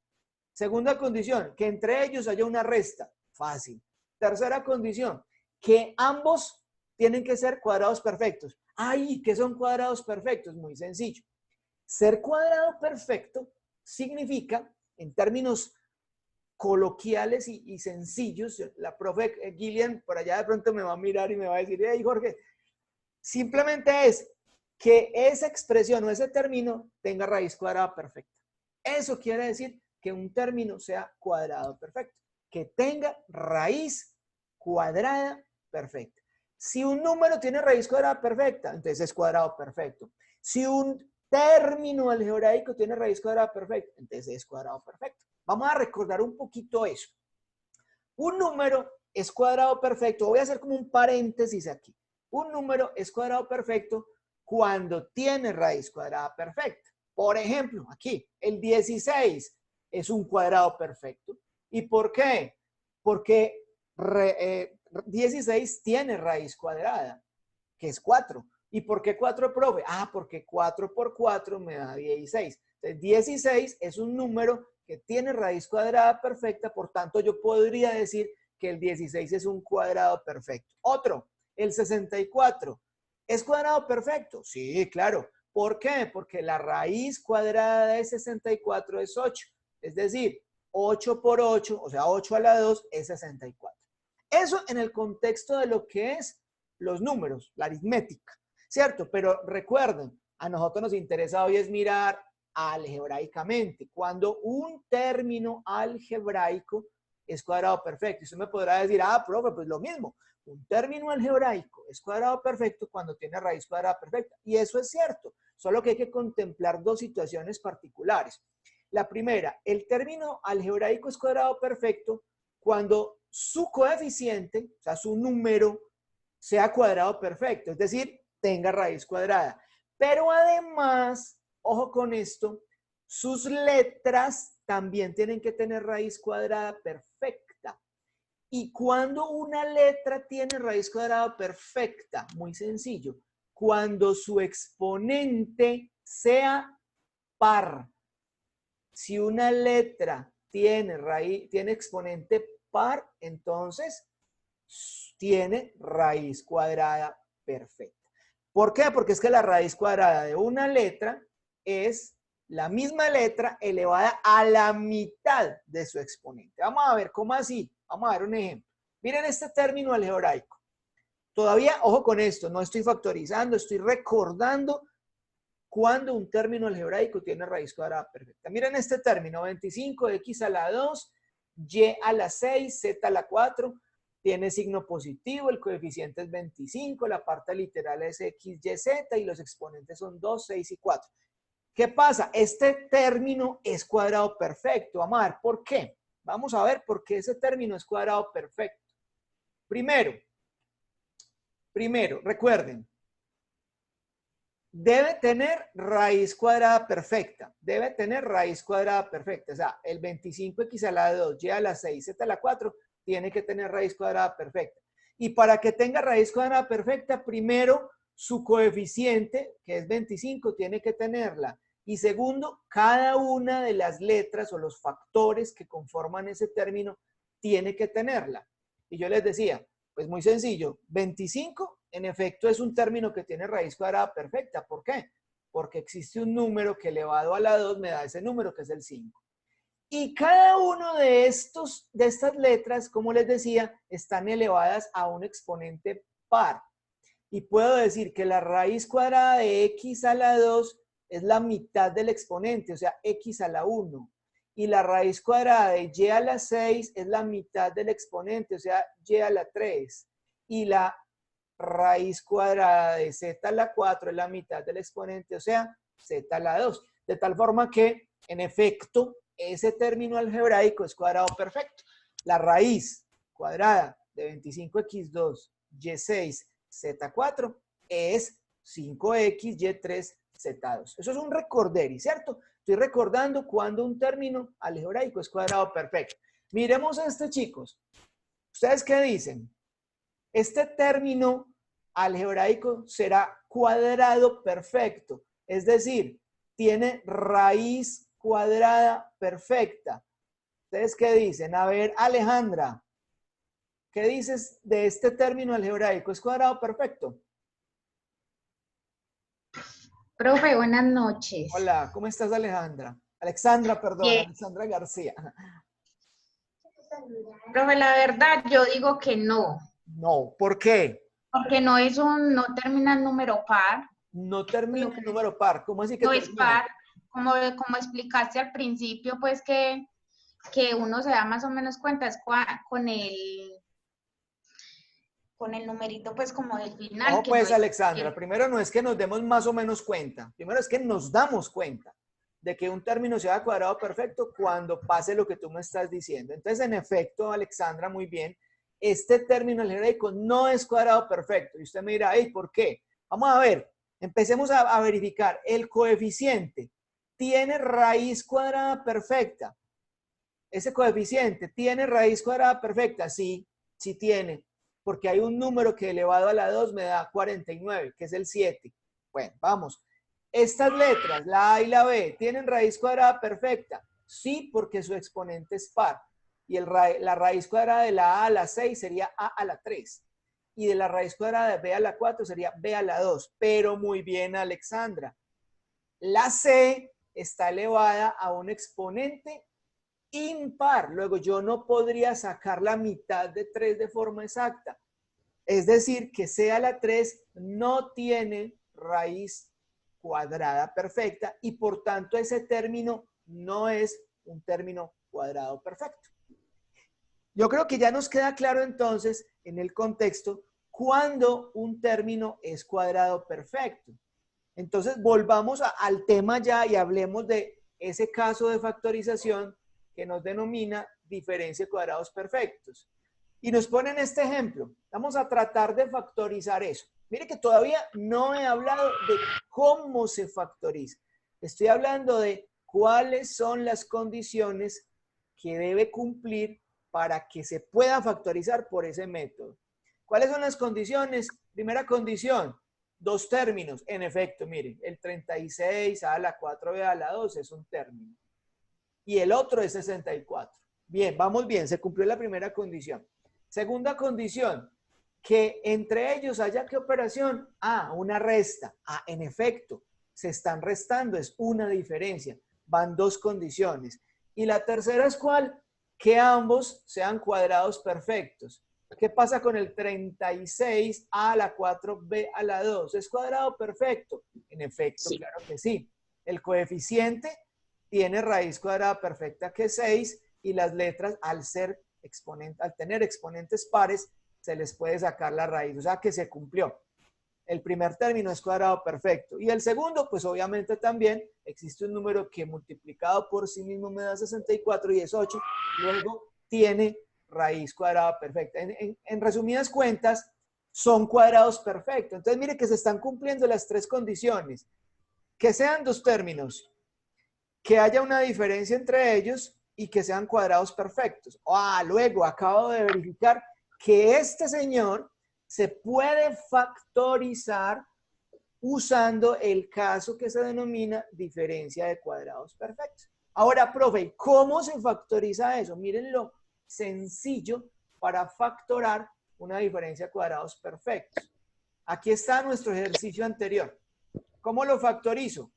Segunda condición, que entre ellos haya una resta. Fácil. Tercera condición, que ambos tienen que ser cuadrados perfectos. Ay, ¿qué son cuadrados perfectos? Muy sencillo. Ser cuadrado perfecto significa, en términos coloquiales y sencillos, la profe Gillian por allá de pronto me va a mirar y me va a decir, hey Jorge, simplemente es que esa expresión o ese término tenga raíz cuadrada perfecta. Eso quiere decir que un término sea cuadrado perfecto, que tenga raíz cuadrada perfecta. Si un número tiene raíz cuadrada perfecta, entonces es cuadrado perfecto. Si un término algebraico tiene raíz cuadrada perfecta, entonces es cuadrado perfecto. Vamos a recordar un poquito eso. Un número es cuadrado perfecto. Voy a hacer como un paréntesis aquí. Un número es cuadrado perfecto cuando tiene raíz cuadrada perfecta. Por ejemplo, aquí, el 16 es un cuadrado perfecto. ¿Y por qué? Porque 16 tiene raíz cuadrada, que es 4. ¿Y por qué 4, profe? Ah, porque 4 por 4 me da 16. Entonces, 16 es un número que tiene raíz cuadrada perfecta, por tanto, yo podría decir que el 16 es un cuadrado perfecto. Otro, el 64. ¿Es cuadrado perfecto? Sí, claro. ¿Por qué? Porque la raíz cuadrada de 64 es 8. Es decir, 8 por 8, o sea, 8 a la 2 es 64. Eso en el contexto de lo que es los números, la aritmética, ¿cierto? Pero recuerden, a nosotros nos interesa hoy es mirar algebraicamente. Cuando un término algebraico es cuadrado perfecto. Y usted me podrá decir, ah, profe, pues lo mismo. Un término algebraico es cuadrado perfecto cuando tiene raíz cuadrada perfecta. Y eso es cierto, solo que hay que contemplar dos situaciones particulares. La primera, el término algebraico es cuadrado perfecto cuando su coeficiente, o sea, su número, sea cuadrado perfecto, es decir, tenga raíz cuadrada. Pero además, ojo con esto, sus letras también tienen que tener raíz cuadrada perfecta. Y cuando una letra tiene raíz cuadrada perfecta, muy sencillo, cuando su exponente sea par. Si una letra tiene exponente par, entonces tiene raíz cuadrada perfecta. ¿Por qué? Porque es que la raíz cuadrada de una letra es la misma letra elevada a la mitad de su exponente. Vamos a ver, ¿cómo así? Vamos a ver un ejemplo. Miren este término algebraico. Todavía, ojo con esto, no estoy factorizando, estoy recordando cuando un término algebraico tiene raíz cuadrada perfecta. Miren este término, 25x a la 2, y a la 6, z a la 4, tiene signo positivo, el coeficiente es 25, la parte literal es x, y, z, y los exponentes son 2, 6 y 4. ¿Qué pasa? Este término es cuadrado perfecto. Vamos a ver por qué. Vamos a ver por qué ese término es cuadrado perfecto. Primero, recuerden, debe tener raíz cuadrada perfecta. Debe tener raíz cuadrada perfecta. O sea, el 25x a la 2, y a la 6, z a la 4, tiene que tener raíz cuadrada perfecta. Y para que tenga raíz cuadrada perfecta, primero, su coeficiente, que es 25, tiene que tenerla. Y segundo, cada una de las letras o los factores que conforman ese término tiene que tenerla. Y yo les decía, pues muy sencillo, 25 en efecto es un término que tiene raíz cuadrada perfecta. ¿Por qué? Porque existe un número que elevado a la 2 me da ese número que es el 5. Y cada uno de estas letras, como les decía, están elevadas a un exponente par. Y puedo decir que la raíz cuadrada de x a la 2 es la mitad del exponente, o sea, x a la 1. Y la raíz cuadrada de y a la 6 es la mitad del exponente, o sea, y a la 3. Y la raíz cuadrada de z a la 4 es la mitad del exponente, o sea, z a la 2. De tal forma que, en efecto, ese término algebraico es cuadrado perfecto. La raíz cuadrada de 25x2, y6, z4 es 5x, y3, z2. Eso es un recorderi, ¿cierto? Estoy recordando cuando un término algebraico es cuadrado perfecto. Miremos este, chicos. ¿Ustedes qué dicen? Este término algebraico será cuadrado perfecto, es decir, tiene raíz cuadrada perfecta. ¿Ustedes qué dicen? A ver, Alejandra, ¿qué dices de este término algebraico? ¿Es cuadrado perfecto? Profe, buenas noches. Hola, ¿cómo estás, Alejandra? Alexandra, perdón, Bien. Alexandra García. Profe, la verdad yo digo que no, No, ¿por qué? porque no termina en número par, No termina en número par. ¿Cómo así que no es termina? par, como explicaste al principio, pues que uno se da más o menos cuenta es con el numerito pues como del final. Ojo Que pues, no es, Alexandra, primero no es que nos demos más o menos cuenta, primero es que nos damos cuenta de que un término sea cuadrado perfecto cuando pase lo que tú me estás diciendo. Entonces, en efecto, Alexandra, muy bien, este término algebraico no es cuadrado perfecto. Y usted me dirá, ¿y por qué? Vamos a ver, empecemos a verificar. El coeficiente tiene raíz cuadrada perfecta. Ese coeficiente tiene raíz cuadrada perfecta, sí, sí tiene. porque hay un número que elevado a la 2 me da 49, que es el 7. Bueno, vamos. Estas letras, la A y la B, ¿tienen raíz cuadrada perfecta? Sí, porque su exponente es par. Y la raíz cuadrada de la A a la 6 sería A a la 3. Y de la raíz cuadrada de B a la 4 sería B a la 2. Pero muy bien, Alexandra. La C está elevada a un exponente impar. Luego yo no podría sacar la mitad de 3 de forma exacta. Es decir, que C a la 3 no tiene raíz cuadrada perfecta y por tanto ese término no es un término cuadrado perfecto. Yo creo que ya nos queda claro entonces en el contexto cuando un término es cuadrado perfecto. Entonces volvamos al tema ya y hablemos de ese caso de factorización que nos denomina diferencia de cuadrados perfectos. Y nos ponen este ejemplo. Vamos a tratar de factorizar eso. Mire que todavía no he hablado de cómo se factoriza. Estoy hablando de cuáles son las condiciones que debe cumplir para que se pueda factorizar por ese método. ¿Cuáles son las condiciones? Primera condición, dos términos. En efecto, mire, el 36 a la 4b a la 2 es un término. Y el otro es 64. Bien, vamos bien, se cumplió la primera condición. Segunda condición, que entre ellos haya ¿qué operación? Ah, una resta. Ah, en efecto, se están restando, es una diferencia. Van dos condiciones. Y la tercera es ¿cuál? Que ambos sean cuadrados perfectos. ¿Qué pasa con el 36 a la 4b a la 2? ¿Es cuadrado perfecto? En efecto, sí. Claro que sí. El coeficiente tiene raíz cuadrada perfecta que es 6 y las letras al tener exponentes pares se les puede sacar la raíz, o sea que se cumplió. El primer término es cuadrado perfecto. Y el segundo, pues obviamente también existe un número que multiplicado por sí mismo me da 64 y es 8. Luego tiene raíz cuadrada perfecta. En resumidas cuentas, son cuadrados perfectos. Entonces mire que se están cumpliendo las tres condiciones. Que sean dos términos, que haya una diferencia entre ellos y que sean cuadrados perfectos. Luego acabo de verificar que este señor se puede factorizar usando el caso que se denomina diferencia de cuadrados perfectos. Ahora, profe, ¿cómo se factoriza eso? Miren lo sencillo para factorar una diferencia de cuadrados perfectos. Aquí está nuestro ejercicio anterior. ¿Cómo lo factorizo?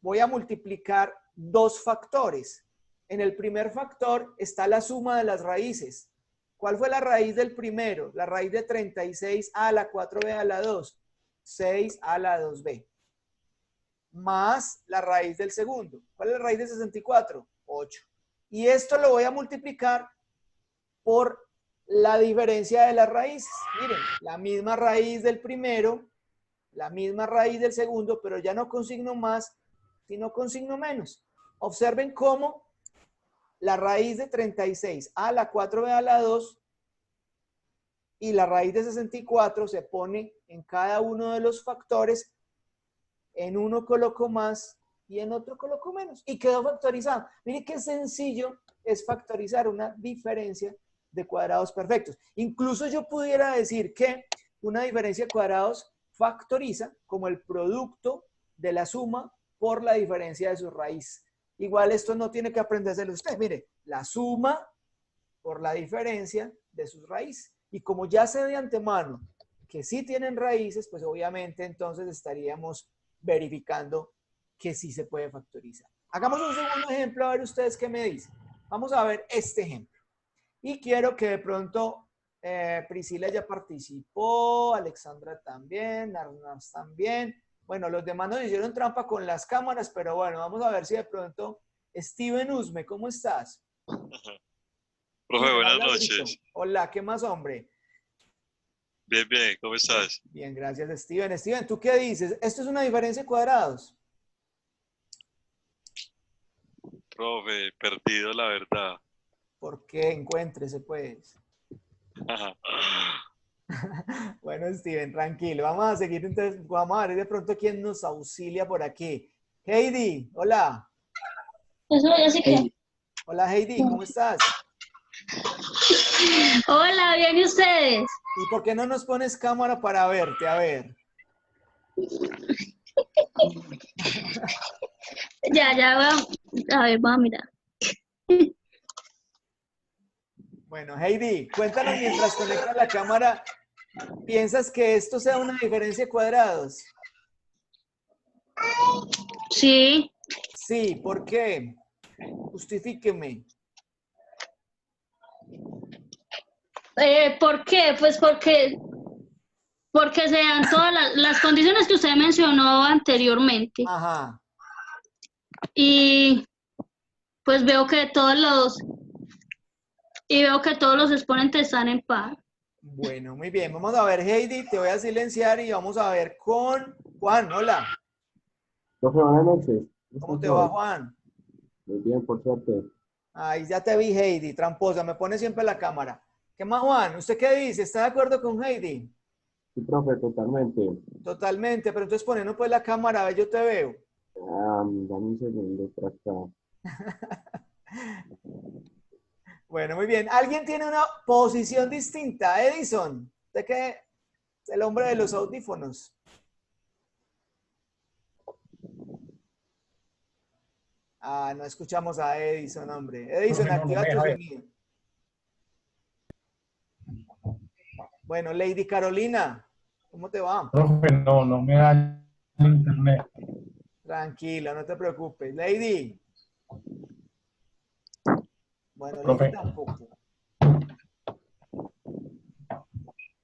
Voy a multiplicar dos factores. En el primer factor está la suma de las raíces. ¿Cuál fue la raíz del primero? La raíz de 36 a la 4b a la 2. 6 a la 2b. Más la raíz del segundo. ¿Cuál es la raíz de 64? 8. Y esto lo voy a multiplicar por la diferencia de las raíces. Miren, la misma raíz del primero, la misma raíz del segundo, pero ya no con signo más, sino con signo menos. Observen cómo la raíz de 36 a la 4b a la 2 y la raíz de 64 se pone en cada uno de los factores. En uno coloco más y en otro coloco menos. Y quedó factorizado. Miren qué sencillo es factorizar una diferencia de cuadrados perfectos. Incluso yo pudiera decir que una diferencia de cuadrados factoriza como el producto de la suma por la diferencia de sus raíces. Igual esto no tiene que aprendérselo usted. Mire, la suma por la diferencia de sus raíces. Y como ya sé de antemano que sí tienen raíces, pues obviamente entonces estaríamos verificando que sí se puede factorizar. Hagamos un segundo ejemplo, a ver ustedes qué me dicen. Vamos a ver este ejemplo. Y quiero que de pronto Priscila ya participó, Alexandra también, Arnaz también. Bueno, los demás nos hicieron trampa con las cámaras, pero bueno, vamos a ver si de pronto... Steven Usme, ¿cómo estás? Profe, buenas noches. Hola, ¿qué más, hombre? Bien, bien, ¿cómo estás? Bien, gracias, Steven. Steven, ¿tú qué dices? ¿Esto es una diferencia de cuadrados? Profe, perdido la verdad. ¿Por qué? Encuéntrese, pues. Bueno, Steven, tranquilo. Vamos a seguir, entonces, vamos a ver de pronto quién nos auxilia por aquí. Heidi, hola. Hola, Heidi, ¿cómo estás? Hola, bien, ¿y ustedes? ¿Y por qué no nos pones cámara para verte? A ver. Ya, a ver, voy a mirar. Bueno, Heidi, cuéntanos mientras conectas la cámara, ¿piensas que esto sea una diferencia de cuadrados? Sí, Sí, ¿por qué? Justifíqueme. ¿por qué? Pues porque se dan todas las condiciones que usted mencionó anteriormente. Ajá. Y pues veo que todos los exponentes están en par. Bueno, muy bien. Vamos a ver, Heidi, te voy a silenciar y vamos a ver con Juan. Hola. Profe, buenas noches. ¿Cómo te va, Juan? Muy bien, por suerte. Ahí ya te vi, Heidi, tramposa, me pone siempre la cámara. ¿Qué más, Juan? ¿Usted qué dice? ¿Está de acuerdo con Heidi? Sí, profe, totalmente. Totalmente, pero entonces poniendo pues la cámara, a ver, yo te veo. Dame un segundo por acá. Bueno, muy bien. ¿Alguien tiene una posición distinta? Edison, ¿usted qué es el hombre de los audífonos? Ah, no escuchamos a Edison, hombre. Edison, Profe, no activa me tu deja ver. sonido. Bueno, Lady Carolina, ¿cómo te va? Profe, no me da el internet. Tranquila, no te preocupes. Lady. Bueno, Lady Profe. tampoco.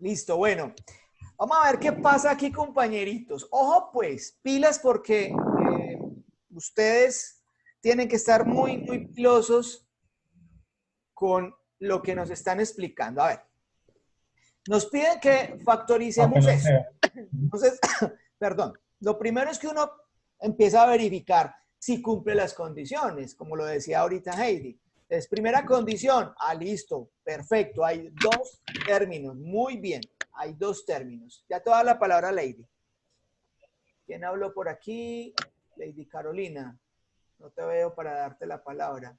Listo, bueno. Vamos a ver qué pasa aquí, compañeritos. Ojo, pues, pilas porque ustedes tienen que estar muy pilosos con lo que nos están explicando. A ver, nos piden que factoricemos Aunque no esto. sea. Entonces, perdón, lo primero es que uno empieza a verificar si cumple las condiciones, como lo decía ahorita Heidi. Es primera condición, listo, perfecto, hay dos términos, muy bien, hay dos términos. Ya te da la palabra Lady. ¿Quién habló por aquí? Lady Carolina. No te veo para darte la palabra.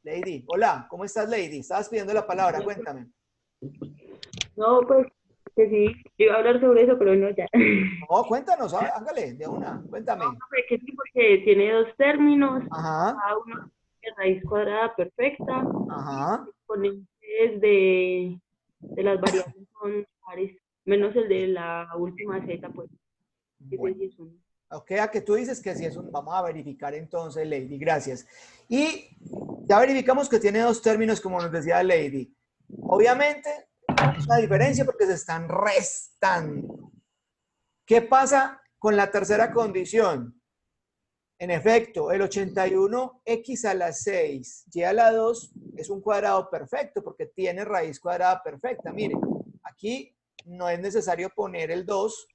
Lady, hola, ¿cómo estás, Lady? Estabas pidiendo la palabra, cuéntame. No, pues que sí, yo iba a hablar sobre eso, pero no ya. No, cuéntanos, hágale, de una, cuéntame. No, profe, que sí, porque tiene dos términos, Ajá, cada uno tiene raíz cuadrada perfecta, ajá. los exponentes de las variables son pares, menos el de la última z, pues, ese Bueno. sí es uno. Ok, a que tú dices que sí es un... Vamos a verificar entonces, Lady, gracias. Y ya verificamos que tiene dos términos, como nos decía Lady. Obviamente, es una diferencia porque se están restando. ¿Qué pasa con la tercera condición? En efecto, el 81x a la 6, y a la 2 es un cuadrado perfecto porque tiene raíz cuadrada perfecta. Miren, aquí no es necesario poner el 2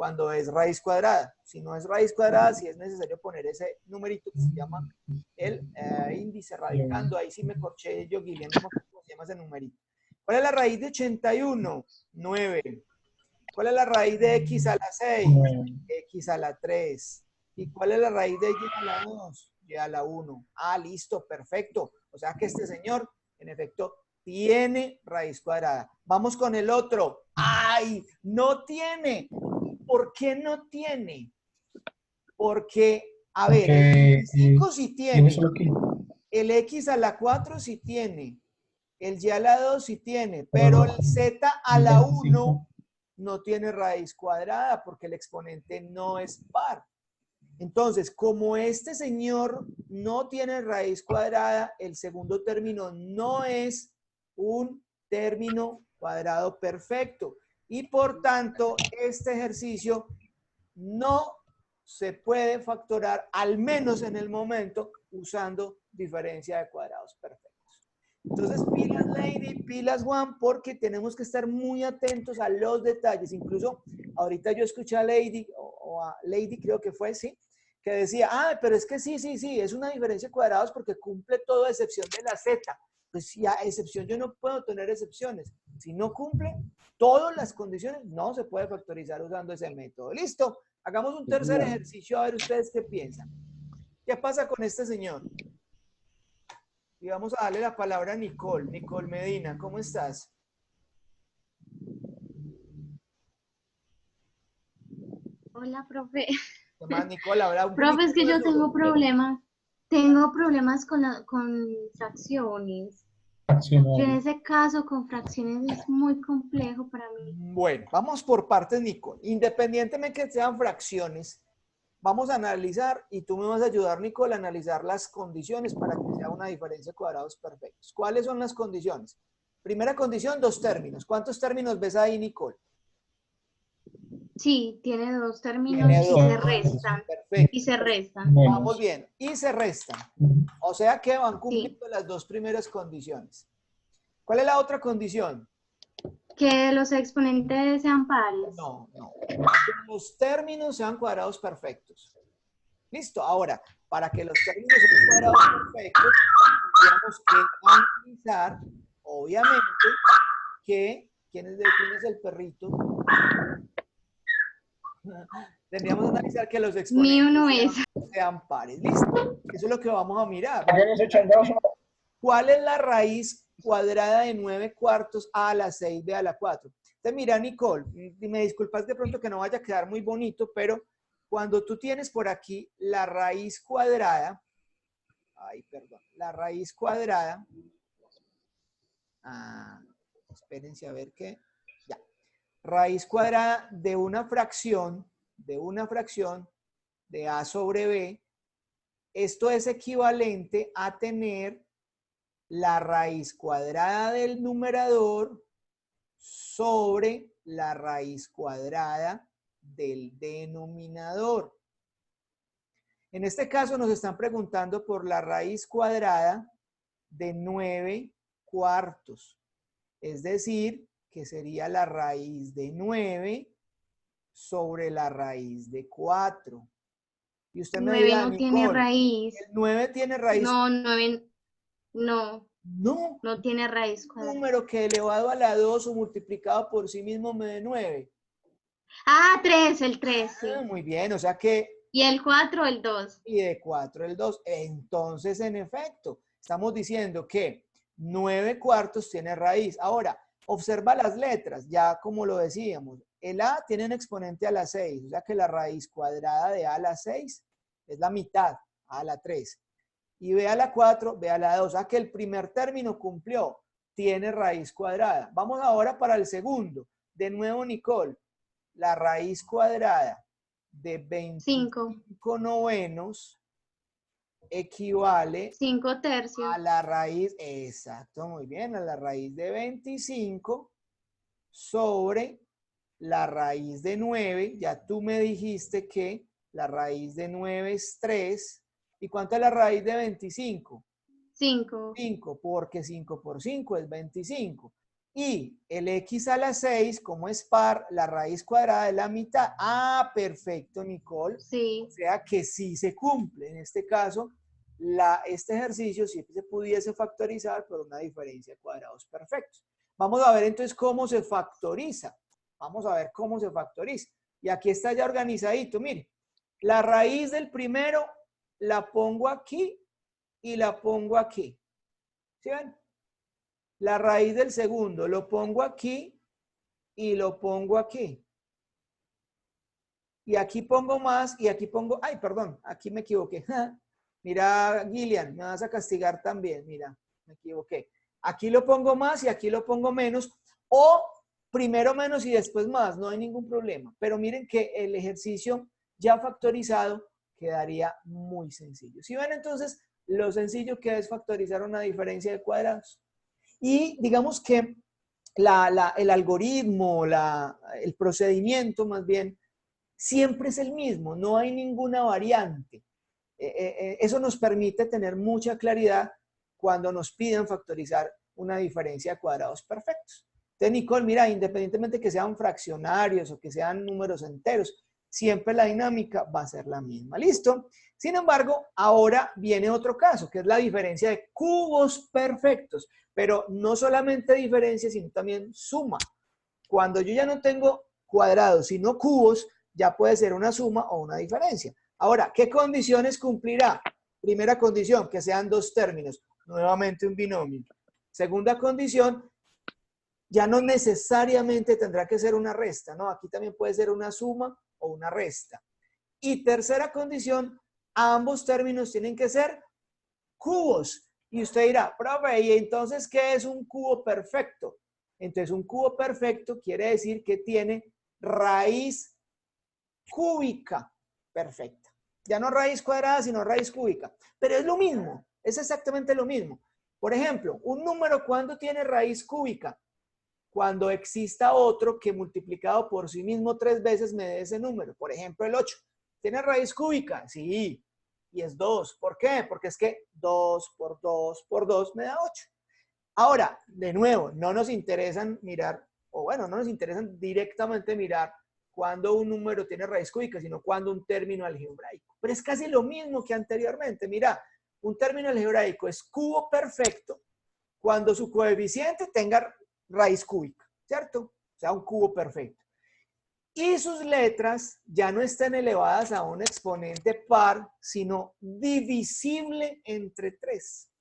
cuando es raíz cuadrada. Si no es raíz cuadrada, sí es necesario poner ese numerito que se llama el índice radicando. Ahí sí me corché yo, Guillermo, no me acuerdo cómo se llama ese numerito. ¿Cuál es la raíz de 81? 9. ¿Cuál es la raíz de x a la 6? X a la 3. ¿Y cuál es la raíz de y a la 2? Y a la 1. Listo, perfecto. O sea que este señor, en efecto, tiene raíz cuadrada. Vamos con el otro. ¡Ay! No tiene. ¿Por qué no tiene? Porque, a ver, el 5 sí tiene. El x a la 4 sí tiene. El y a la 2 sí tiene. Pero el z a la 1 no tiene raíz cuadrada porque el exponente no es par. Entonces, como este señor no tiene raíz cuadrada, el segundo término no es un término cuadrado perfecto. Y por tanto, este ejercicio no se puede factorar, al menos en el momento, usando diferencia de cuadrados perfectos. Entonces, pilas Lady, pilas Juan, porque tenemos que estar muy atentos a los detalles. Incluso, ahorita yo escuché a Lady, o a Lady creo que fue, sí, que decía, pero es que sí, es una diferencia de cuadrados porque cumple todo a excepción de la z. Pues si a excepción yo no puedo tener excepciones. Si no cumple todas las condiciones, no se puede factorizar usando ese método. ¿Listo? Hagamos un tercer ejercicio a ver ustedes qué piensan. ¿Qué pasa con este señor? Y vamos a darle la palabra a Nicole. Nicole Medina, ¿cómo estás? Hola, profe. ¿Qué más, Nicole? Habla un Profe, es poquito que más yo tengo duro. problemas con fracciones. Yo en Fraccionario. ese caso con fracciones es muy complejo para mí. Bueno, vamos por partes, Nicole. Independientemente que sean fracciones, vamos a analizar y tú me vas a ayudar, Nicole, a analizar las condiciones para que sea una diferencia de cuadrados perfectos. ¿Cuáles son las condiciones? Primera condición, dos términos. ¿Cuántos términos ves ahí, Nicole? Sí, tiene dos términos Tiene y dos. se restan. Perfecto. Y se restan. Vamos Menos. bien. Y se restan. Ujú. O sea que van Sí. cumpliendo las dos primeras condiciones. ¿Cuál es la otra condición? Que los exponentes sean pares. No. Que los términos sean cuadrados perfectos. Listo. Ahora, para que los términos sean cuadrados perfectos, tenemos que analizar, obviamente, que ¿quién es el perrito? Tendríamos que analizar que los Mío exponentes no es. sean pares. ¿Listo? Eso es lo que vamos a mirar. Ayer ese changazo. ¿Cuál es la raíz cuadrada de 9 cuartos a la 6 b a la 4? Entonces, mira, Nicole, y me disculpas de pronto que no vaya a quedar muy bonito, pero cuando tú tienes por aquí la raíz cuadrada, la raíz cuadrada, espérense a ver qué, ya, raíz cuadrada de una fracción de a sobre b, esto es equivalente a tener la raíz cuadrada del numerador sobre la raíz cuadrada del denominador. En este caso nos están preguntando por la raíz cuadrada de 9 cuartos. Es decir, que sería la raíz de 9 sobre la raíz de 4. Y usted me 9 dirá, no tiene Nicole, raíz. ¿el 9 tiene raíz? No, 9 no. No. No tiene raíz cuadrada. Número que elevado a la 2 o multiplicado por sí mismo me dé 9. Ah, 3, el 3, sí. Muy bien, o sea que... Y el 4, el 2. Y de 4 el 2. Entonces, en efecto, estamos diciendo que 9 cuartos tiene raíz. Ahora, observa las letras, ya como lo decíamos. El A tiene un exponente a la 6, o sea que la raíz cuadrada de A a la 6 es la mitad, A a la 3. Y B a la 4, B a la 2. O sea que el primer término cumplió, tiene raíz cuadrada. Vamos ahora para el segundo. De nuevo, Nicole, la raíz cuadrada de 25 novenos equivale 5 tercios a la raíz, exacto, muy bien, a la raíz de 25 sobre la raíz de 9. Ya tú me dijiste que la raíz de 9 es 3. ¿Y cuánto es la raíz de 25? 5. 5, porque 5 por 5 es 25. Y el x a la 6, como es par, la raíz cuadrada es la mitad. Ah, perfecto, Nicole. Sí. O sea que sí se cumple. En este caso, este ejercicio sí se pudiese factorizar por una diferencia de cuadrados perfectos. Vamos a ver entonces cómo se factoriza. Vamos a ver cómo se factoriza. Y aquí está ya organizadito. Mire, la raíz del primero la pongo aquí y la pongo aquí. ¿Sí ven? La raíz del segundo lo pongo aquí y lo pongo aquí. Y aquí pongo más y aquí pongo, ay, perdón, aquí me equivoqué. Mira, Gillian, me vas a castigar también. Mira, me equivoqué. Aquí lo pongo más y aquí lo pongo menos. O primero menos y después más, no hay ningún problema. Pero miren que el ejercicio ya factorizado quedaría muy sencillo. ¿Sí ven entonces lo sencillo que es factorizar una diferencia de cuadrados? Y digamos que el algoritmo, el procedimiento más bien, siempre es el mismo, no hay ninguna variante. Eso nos permite tener mucha claridad cuando nos piden factorizar una diferencia de cuadrados perfectos. Entonces, Nicole, mira, independientemente que sean fraccionarios o que sean números enteros, siempre la dinámica va a ser la misma. ¿Listo? Sin embargo, ahora viene otro caso, que es la diferencia de cubos perfectos. Pero no solamente diferencia, sino también suma. Cuando yo ya no tengo cuadrados, sino cubos, ya puede ser una suma o una diferencia. Ahora, ¿qué condiciones cumplirá? Primera condición, que sean dos términos. Nuevamente un binomio. Segunda condición, ya no necesariamente tendrá que ser una resta, ¿no? Aquí también puede ser una suma o una resta. Y tercera condición, ambos términos tienen que ser cubos. Y usted dirá, profe, ¿y entonces qué es un cubo perfecto? Entonces un cubo perfecto quiere decir que tiene raíz cúbica perfecta. Ya no raíz cuadrada, sino raíz cúbica. Pero es lo mismo, es exactamente lo mismo. Por ejemplo, un número, ¿cuándo tiene raíz cúbica? Cuando exista otro que multiplicado por sí mismo 3 veces me dé ese número. Por ejemplo, el 8. ¿Tiene raíz cúbica? Sí. Y es 2. ¿Por qué? Porque es que 2 por 2 por 2 me da 8. Ahora, de nuevo, no nos interesan mirar, o bueno, no nos interesan directamente mirar cuando un número tiene raíz cúbica, sino cuando un término algebraico. Pero es casi lo mismo que anteriormente. Mira, un término algebraico es cubo perfecto cuando su coeficiente tenga raíz cúbica, ¿cierto? O sea, un cubo perfecto. Y sus letras ya no están elevadas a un exponente par, sino divisible entre 3.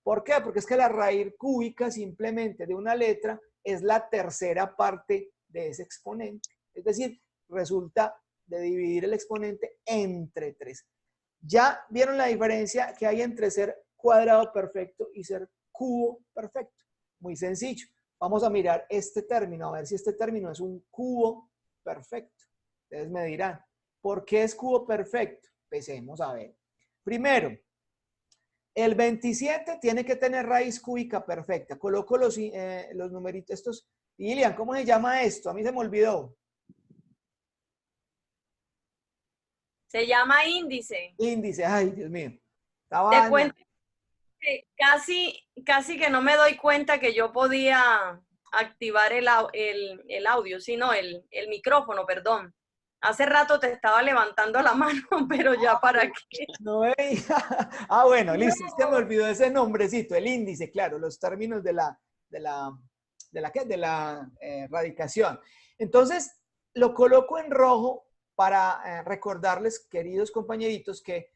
¿Por qué? Porque es que la raíz cúbica simplemente de una letra es la tercera parte de ese exponente. Es decir, resulta de dividir el exponente entre 3. ¿Ya vieron la diferencia que hay entre ser cuadrado perfecto y ser cubo perfecto? Muy sencillo. Vamos a mirar este término, a ver si este término es un cubo perfecto. Ustedes me dirán, ¿por qué es cubo perfecto? Empecemos a ver. Primero, el 27 tiene que tener raíz cúbica perfecta. Coloco los numeritos estos. Ilian, ¿cómo se llama esto? A mí se me olvidó. Se llama índice. Índice, ay, Dios mío. Te cuento que casi que no me doy cuenta que yo podía activar el audio, sino el micrófono, perdón. Hace rato te estaba levantando la mano, pero ya para qué. No veía. Ah, bueno, listo. Es que me olvidó ese nombrecito, el índice, claro, los términos de la radicación. Entonces, lo coloco en rojo para recordarles, queridos compañeritos, que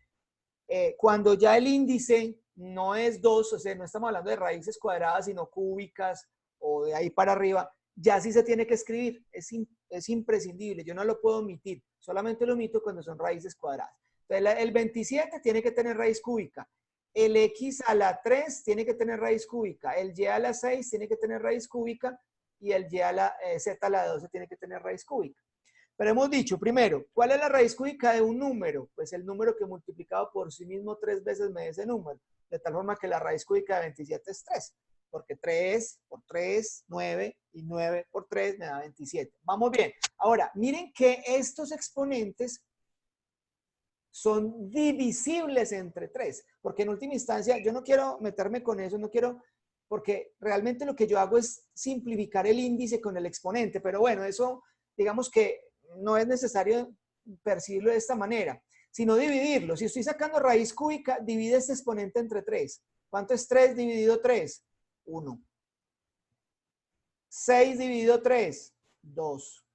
cuando ya el índice no es 2, o sea, no estamos hablando de raíces cuadradas, sino cúbicas o de ahí para arriba, ya sí se tiene que escribir. Es imprescindible, yo no lo puedo omitir, solamente lo omito cuando son raíces cuadradas. Entonces, el 27 tiene que tener raíz cúbica, el x a la 3 tiene que tener raíz cúbica, el y a la 6 tiene que tener raíz cúbica y el y a la z a la 12 tiene que tener raíz cúbica. Pero hemos dicho, primero, ¿cuál es la raíz cúbica de un número? Pues el número que multiplicado por sí mismo 3 veces me da ese número. De tal forma que la raíz cúbica de 27 es 3. Porque 3 por 3, 9, y 9 por 3 me da 27. Vamos bien. Ahora, miren que estos exponentes son divisibles entre 3. Porque en última instancia, yo no quiero meterme con eso, no quiero, porque realmente lo que yo hago es simplificar el índice con el exponente. Pero bueno, eso, digamos que no es necesario percibirlo de esta manera, sino dividirlo. Si estoy sacando raíz cúbica, divide este exponente entre 3. ¿Cuánto es 3 dividido 3? 1. 6 dividido 3, 2.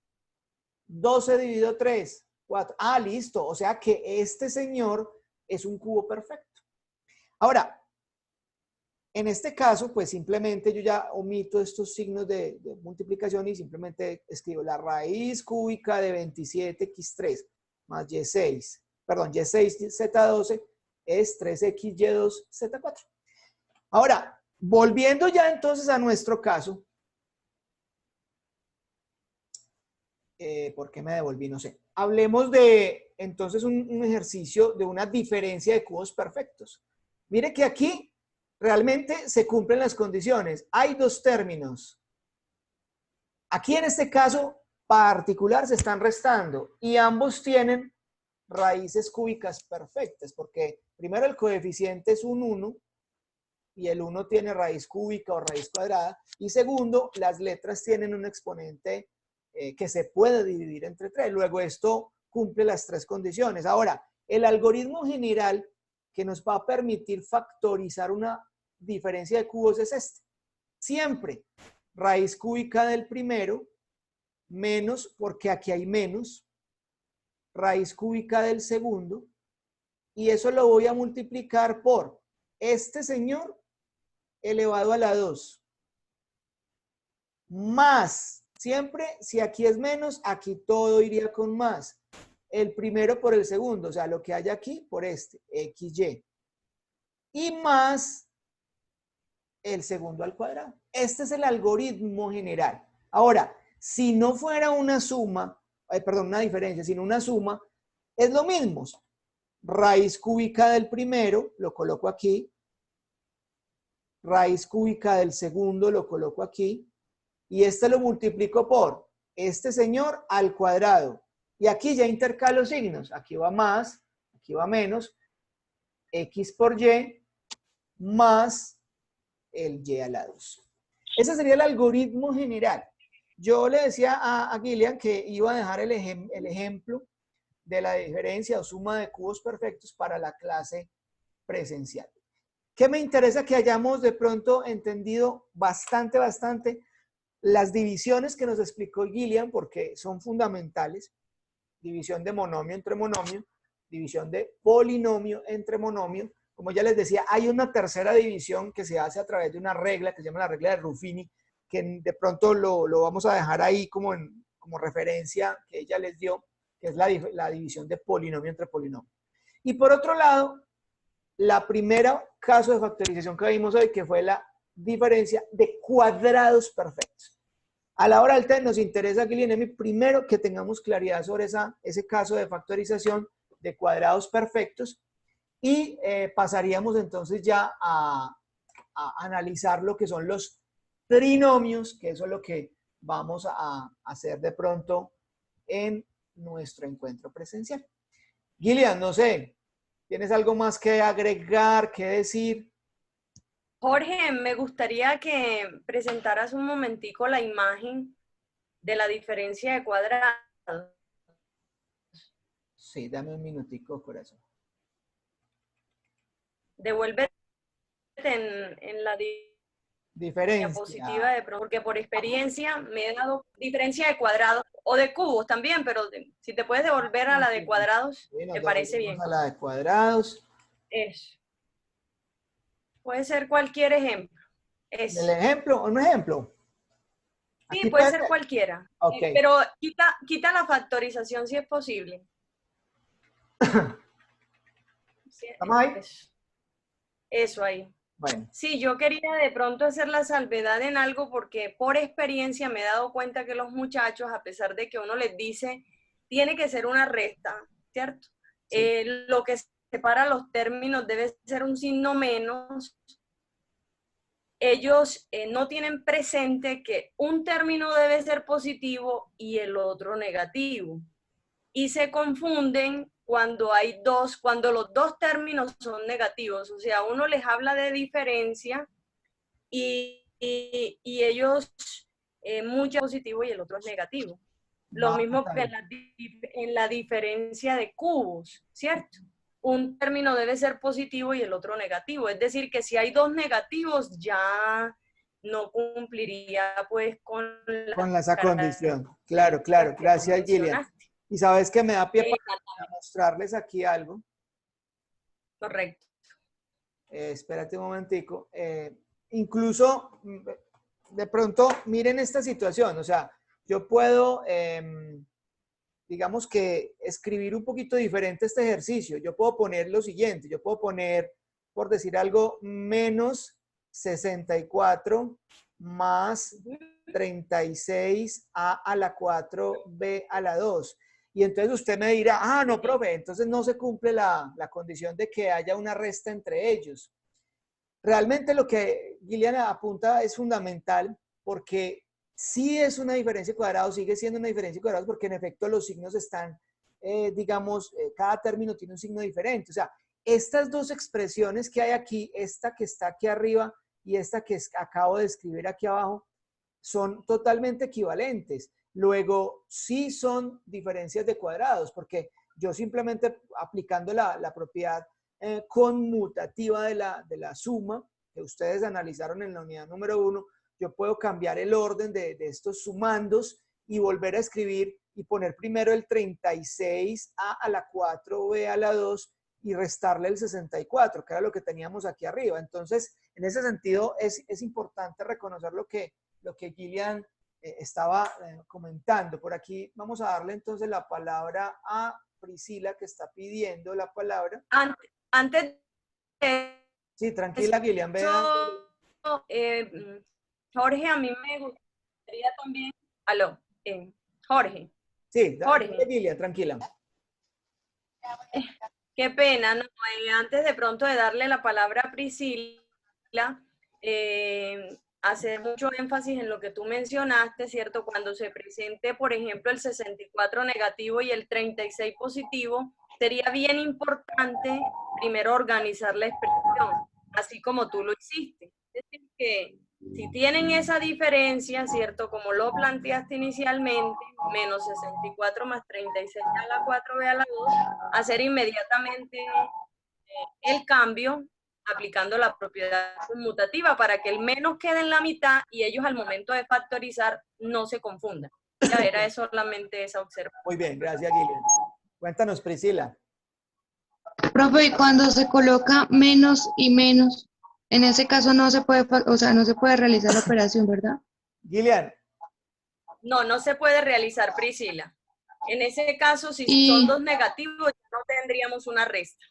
12 dividido 3, 4. Ah, listo. O sea que este señor es un cubo perfecto. Ahora, en este caso, pues simplemente yo ya omito estos signos de multiplicación y simplemente escribo la raíz cúbica de 27x3 más y6, perdón, y6z12 es 3xy2z4. Ahora, volviendo ya entonces a nuestro caso, ¿por qué me devolví? No sé. Hablemos de entonces un ejercicio de una diferencia de cubos perfectos. Mire que aquí realmente se cumplen las condiciones. Hay dos términos. Aquí en este caso particular se están restando y ambos tienen raíces cúbicas perfectas, porque primero el coeficiente es un 1 y el 1 tiene raíz cúbica o raíz cuadrada, y segundo, las letras tienen un exponente que se puede dividir entre 3. Luego esto cumple las tres condiciones. Ahora, el algoritmo general que nos va a permitir factorizar una diferencia de cubos es este. Siempre raíz cúbica del primero menos, porque aquí hay menos, raíz cúbica del segundo, y eso lo voy a multiplicar por este señor elevado a la 2, más, siempre si aquí es menos, aquí todo iría con más, el primero por el segundo, o sea, lo que hay aquí por este, XY. Y más el segundo al cuadrado. Este es el algoritmo general. Ahora, si no fuera una suma, perdón, una diferencia, sino una suma, es lo mismo. Raíz cúbica del primero, lo coloco aquí. Raíz cúbica del segundo, lo coloco aquí. Y este lo multiplico por este señor al cuadrado. Y aquí ya intercalo signos. Aquí va más, aquí va menos. X por Y más el Y a la 2. Ese sería el algoritmo general. Yo le decía a Gillian que iba a dejar el ejemplo de la diferencia o suma de cubos perfectos para la clase presencial. ¿Qué me interesa? Que hayamos de pronto entendido bastante las divisiones que nos explicó Gillian, porque son fundamentales. División de monomio entre monomio, división de polinomio entre monomio. Como ya les decía, hay una tercera división que se hace a través de una regla que se llama la regla de Ruffini, que de pronto lo vamos a dejar ahí como referencia que ella les dio, que es la división de polinomio entre polinomio. Y por otro lado, la primera caso de factorización que vimos hoy, que fue la diferencia de cuadrados perfectos. A la hora del test nos interesa, Gillian, primero que tengamos claridad sobre ese caso de factorización de cuadrados perfectos y pasaríamos entonces ya a analizar lo que son los trinomios, que eso es lo que vamos a hacer de pronto en nuestro encuentro presencial. Gillian, no sé, ¿tienes algo más que agregar, que decir? Jorge, me gustaría que presentaras un momentico la imagen de la diferencia de cuadrados. Sí, dame un minutico, corazón. Devuélvete en la diapositiva diferencia. porque por experiencia me he dado diferencia de cuadrados o de cubos también, pero si te puedes devolver a la de cuadrados, Sí, me parece bien. a la de cuadrados. Eso. Puede ser cualquier ejemplo. Eso. ¿El ejemplo o un ejemplo? Sí, Aquí puede ser cualquiera. Okay. Pero quita la factorización si es posible. ¿Estamos ahí? Eso ahí. Bueno. Sí, yo quería de pronto hacer la salvedad en algo porque por experiencia me he dado cuenta que los muchachos, a pesar de que uno les dice, tiene que ser una resta, ¿cierto? Sí. Lo que separa los términos debe ser un signo menos. Ellos no tienen presente que un término debe ser positivo y el otro negativo. Y se confunden cuando los dos términos son negativos. O sea, uno les habla de diferencia y ellos mucho positivo y el otro es negativo. Lo mismo que en la diferencia de cubos, ¿cierto? Un término debe ser positivo y el otro negativo. Es decir, que si hay dos negativos ya no cumpliría pues con esa condición. Claro. Gracias, Gillian. Y sabes que me da pie para mostrarles aquí algo. Correcto. Espérate un momentico. Incluso, de pronto, miren esta situación. O sea, yo puedo, digamos que, escribir un poquito diferente este ejercicio. Yo puedo poner lo siguiente. Yo puedo poner, por decir algo, menos 64 más 36a a la 4b a la 2. Y entonces usted me dirá, no, profe, entonces no se cumple la condición de que haya una resta entre ellos. Realmente lo que Gillian apunta es fundamental porque sí es una diferencia de cuadrados, sigue siendo una diferencia de cuadrados porque en efecto los signos están, cada término tiene un signo diferente. O sea, estas dos expresiones que hay aquí, esta que está aquí arriba y esta que acabo de escribir aquí abajo, son totalmente equivalentes. Luego, sí son diferencias de cuadrados, porque yo simplemente aplicando la propiedad conmutativa de la suma, que ustedes analizaron en la unidad número 1, yo puedo cambiar el orden de estos sumandos y volver a escribir y poner primero el 36a a la 4b a la 2 y restarle el 64, que era lo que teníamos aquí arriba. Entonces, en ese sentido, es importante reconocer lo que Gillian estaba comentando. Por aquí vamos a darle entonces la palabra a Priscila, que está pidiendo la palabra. Antes de Sí, tranquila, Gillian, vea. eso, Jorge, a mí me gustaría también... Aló, Jorge. Sí, Jorge. Gillian, tranquila. Qué pena, ¿no? Antes de pronto de darle la palabra a Priscila, hacer mucho énfasis en lo que tú mencionaste, ¿cierto? Cuando se presente, por ejemplo, el 64 negativo y el 36 positivo, sería bien importante primero organizar la expresión, así como tú lo hiciste. Es decir, que si tienen esa diferencia, ¿cierto? Como lo planteaste inicialmente, menos 64 más 36 a la 4b a la 2, hacer inmediatamente el cambio aplicando la propiedad conmutativa para que el menos quede en la mitad y ellos al momento de factorizar no se confundan. Ya era solamente esa observación. Muy bien, gracias, Gillian. Cuéntanos, Priscila. Profe, y cuando se coloca menos y menos, en ese caso no se puede, o sea, no se puede realizar la operación, ¿verdad? Gillian. No, no se puede realizar, Priscila. En ese caso, si son dos negativos, no tendríamos una resta.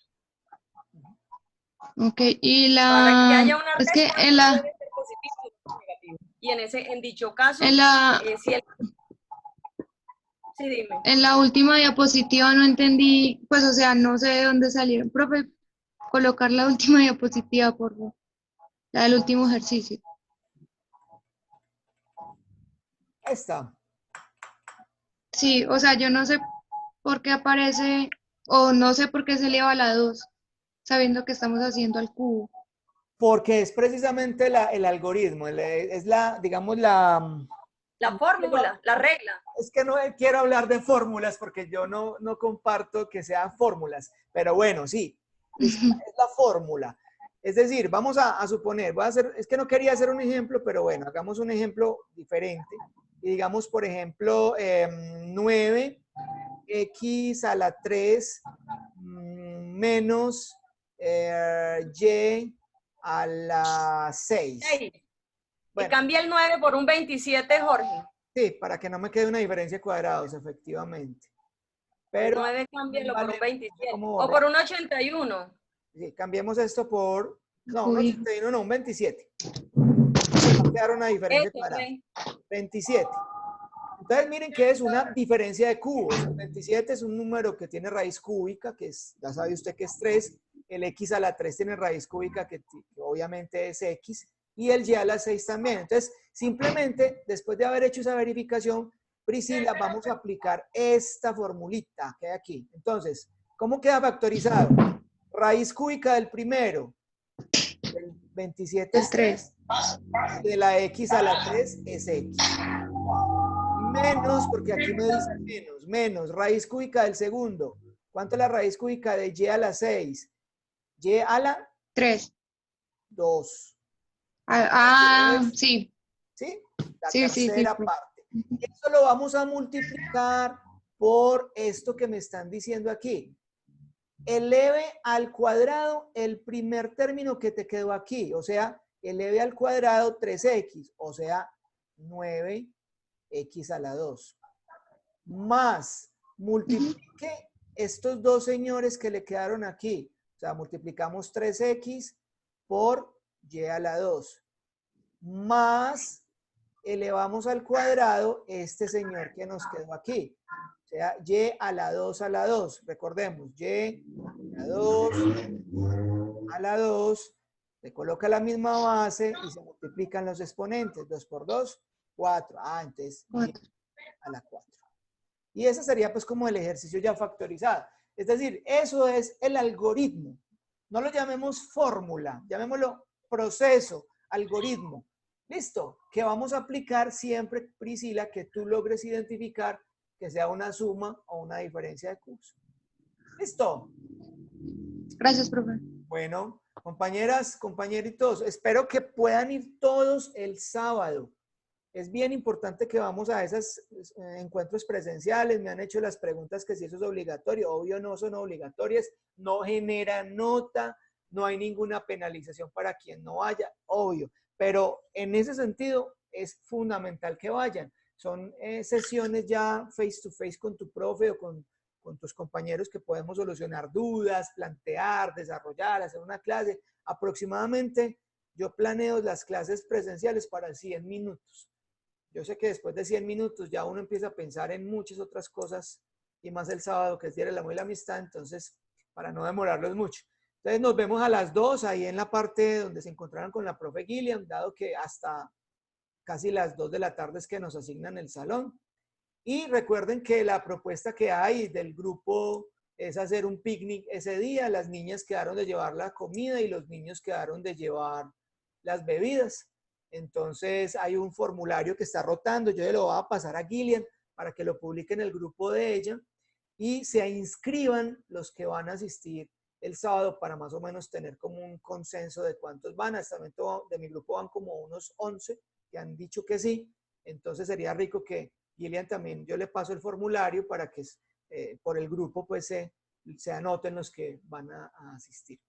Ok, y Para que haya una es resta, que en la... puede ser positivo o negativo. Y en dicho caso, En la... si el... Sí, dime. En la última diapositiva no entendí, pues, o sea, no sé de dónde salieron. Profe, colocar la última diapositiva, por favor. La del último ejercicio. Esta. Sí, o sea, yo no sé por qué aparece, o no sé por qué se eleva a la 2, sabiendo que estamos haciendo al cubo. Porque es precisamente el algoritmo, es la, digamos, la fórmula, la regla. Es que no quiero hablar de fórmulas porque yo no comparto que sean fórmulas, pero bueno, sí, es la fórmula. Es decir, vamos a suponer, es que no quería hacer un ejemplo, pero bueno, hagamos un ejemplo diferente. Y digamos, por ejemplo, 9x a la 3 menos y a la 6. Bueno. Y cambia el 9 por un 27, Jorge. Sí, para que no me quede una diferencia de cuadrados, efectivamente. Pero 9 cámbialo por un 27. O por un 81. Sí, cambiemos esto por... No, un 81, no, un 27. Va a quedar una diferencia de cuadrados. 27. Entonces miren que es una diferencia de cubos. El 27 es un número que tiene raíz cúbica, que es, ya sabe usted que es 3. El x a la 3 tiene raíz cúbica, que obviamente es x. Y el y a la 6 también. Entonces, simplemente, después de haber hecho esa verificación, Priscila, vamos a aplicar esta formulita que hay aquí. Entonces, ¿cómo queda factorizado? Raíz cúbica del primero, el 27 es 3. Y de la x a la 3 es x. Menos, porque aquí me dice menos, raíz cúbica del segundo. ¿Cuánto es la raíz cúbica de y a la 6? Y a la 3. 2. Sí. ¿Sí? La tercera parte. Y eso lo vamos a multiplicar por esto que me están diciendo aquí. Eleve al cuadrado el primer término que te quedó aquí. O sea, eleve al cuadrado 3x. O sea, 9x a la 2. Más multiplique estos dos señores que le quedaron aquí. O sea, multiplicamos 3x por y a la 2. Más elevamos al cuadrado este señor que nos quedó aquí. O sea, y a la 2 a la 2. Recordemos, y a la 2 a la 2. Se coloca la misma base y se multiplican los exponentes. 2 por 2, 4. Entonces, y a la 4. Y ese sería pues como el ejercicio ya factorizado. Es decir, eso es el algoritmo. No lo llamemos fórmula, llamémoslo proceso, algoritmo. ¿Listo? Que vamos a aplicar siempre, Priscila, que tú logres identificar que sea una suma o una diferencia de curso. ¿Listo? Gracias, profe. Bueno, compañeras, compañeritos, espero que puedan ir todos el sábado. Es bien importante que vamos a esos encuentros presenciales. Me han hecho las preguntas que si eso es obligatorio. Obvio no son obligatorias, no generan nota, no hay ninguna penalización para quien no vaya, obvio. Pero en ese sentido es fundamental que vayan. Son sesiones ya face to face con tu profe o con tus compañeros que podemos solucionar dudas, plantear, desarrollar, hacer una clase. Aproximadamente yo planeo las clases presenciales para 100 minutos. Yo sé que después de 100 minutos ya uno empieza a pensar en muchas otras cosas y más el sábado que es Día del Amor y la Amistad, entonces para no demorarlos mucho. Entonces nos vemos a las 2 ahí en la parte donde se encontraron con la profe Gillian, dado que hasta casi las 2 de la tarde es que nos asignan el salón. Y recuerden que la propuesta que hay del grupo es hacer un picnic ese día. Las niñas quedaron de llevar la comida y los niños quedaron de llevar las bebidas. Entonces hay un formulario que está rotando. Yo le lo voy a pasar a Gillian para que lo publique en el grupo de ella y se inscriban los que van a asistir el sábado para más o menos tener como un consenso de cuántos van. Hasta el momento de mi grupo van como unos 11 que han dicho que sí. Entonces sería rico que Gillian también, yo le paso el formulario para que por el grupo pues se anoten los que van a asistir.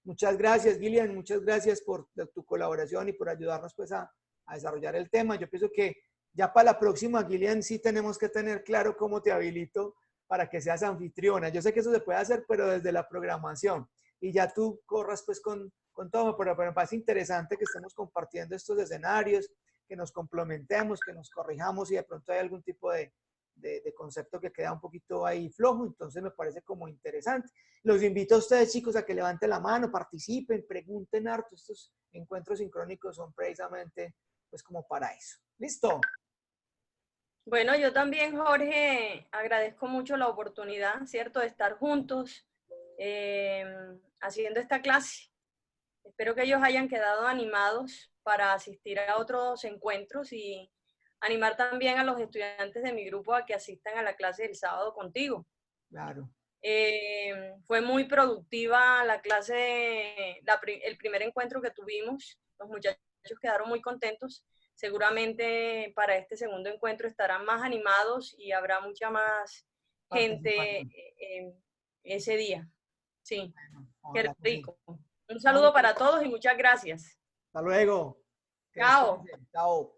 Muchas gracias, Gillian, muchas gracias por tu colaboración y por ayudarnos pues a desarrollar el tema. Yo pienso que ya para la próxima, Gillian, sí tenemos que tener claro cómo te habilito para que seas anfitriona. Yo sé que eso se puede hacer, pero desde la programación. Y ya tú corras pues con todo, pero me parece interesante que estemos compartiendo estos escenarios, que nos complementemos, que nos corrijamos y de pronto hay algún tipo de concepto que queda un poquito ahí flojo, entonces me parece como interesante. Los invito a ustedes, chicos, a que levanten la mano, participen, pregunten harto. Estos encuentros sincrónicos son precisamente pues como para eso. ¿Listo? Bueno, yo también, Jorge, agradezco mucho la oportunidad, ¿cierto?, de estar juntos haciendo esta clase. Espero que ellos hayan quedado animados para asistir a otros encuentros y animar también a los estudiantes de mi grupo a que asistan a la clase del sábado contigo. Claro. Fue muy productiva la clase, el primer encuentro que tuvimos. Los muchachos quedaron muy contentos. Seguramente para este segundo encuentro estarán más animados y habrá mucha más gente ese día. Sí, qué rico. Un saludo para todos y muchas gracias. Hasta luego. Chao. Chao.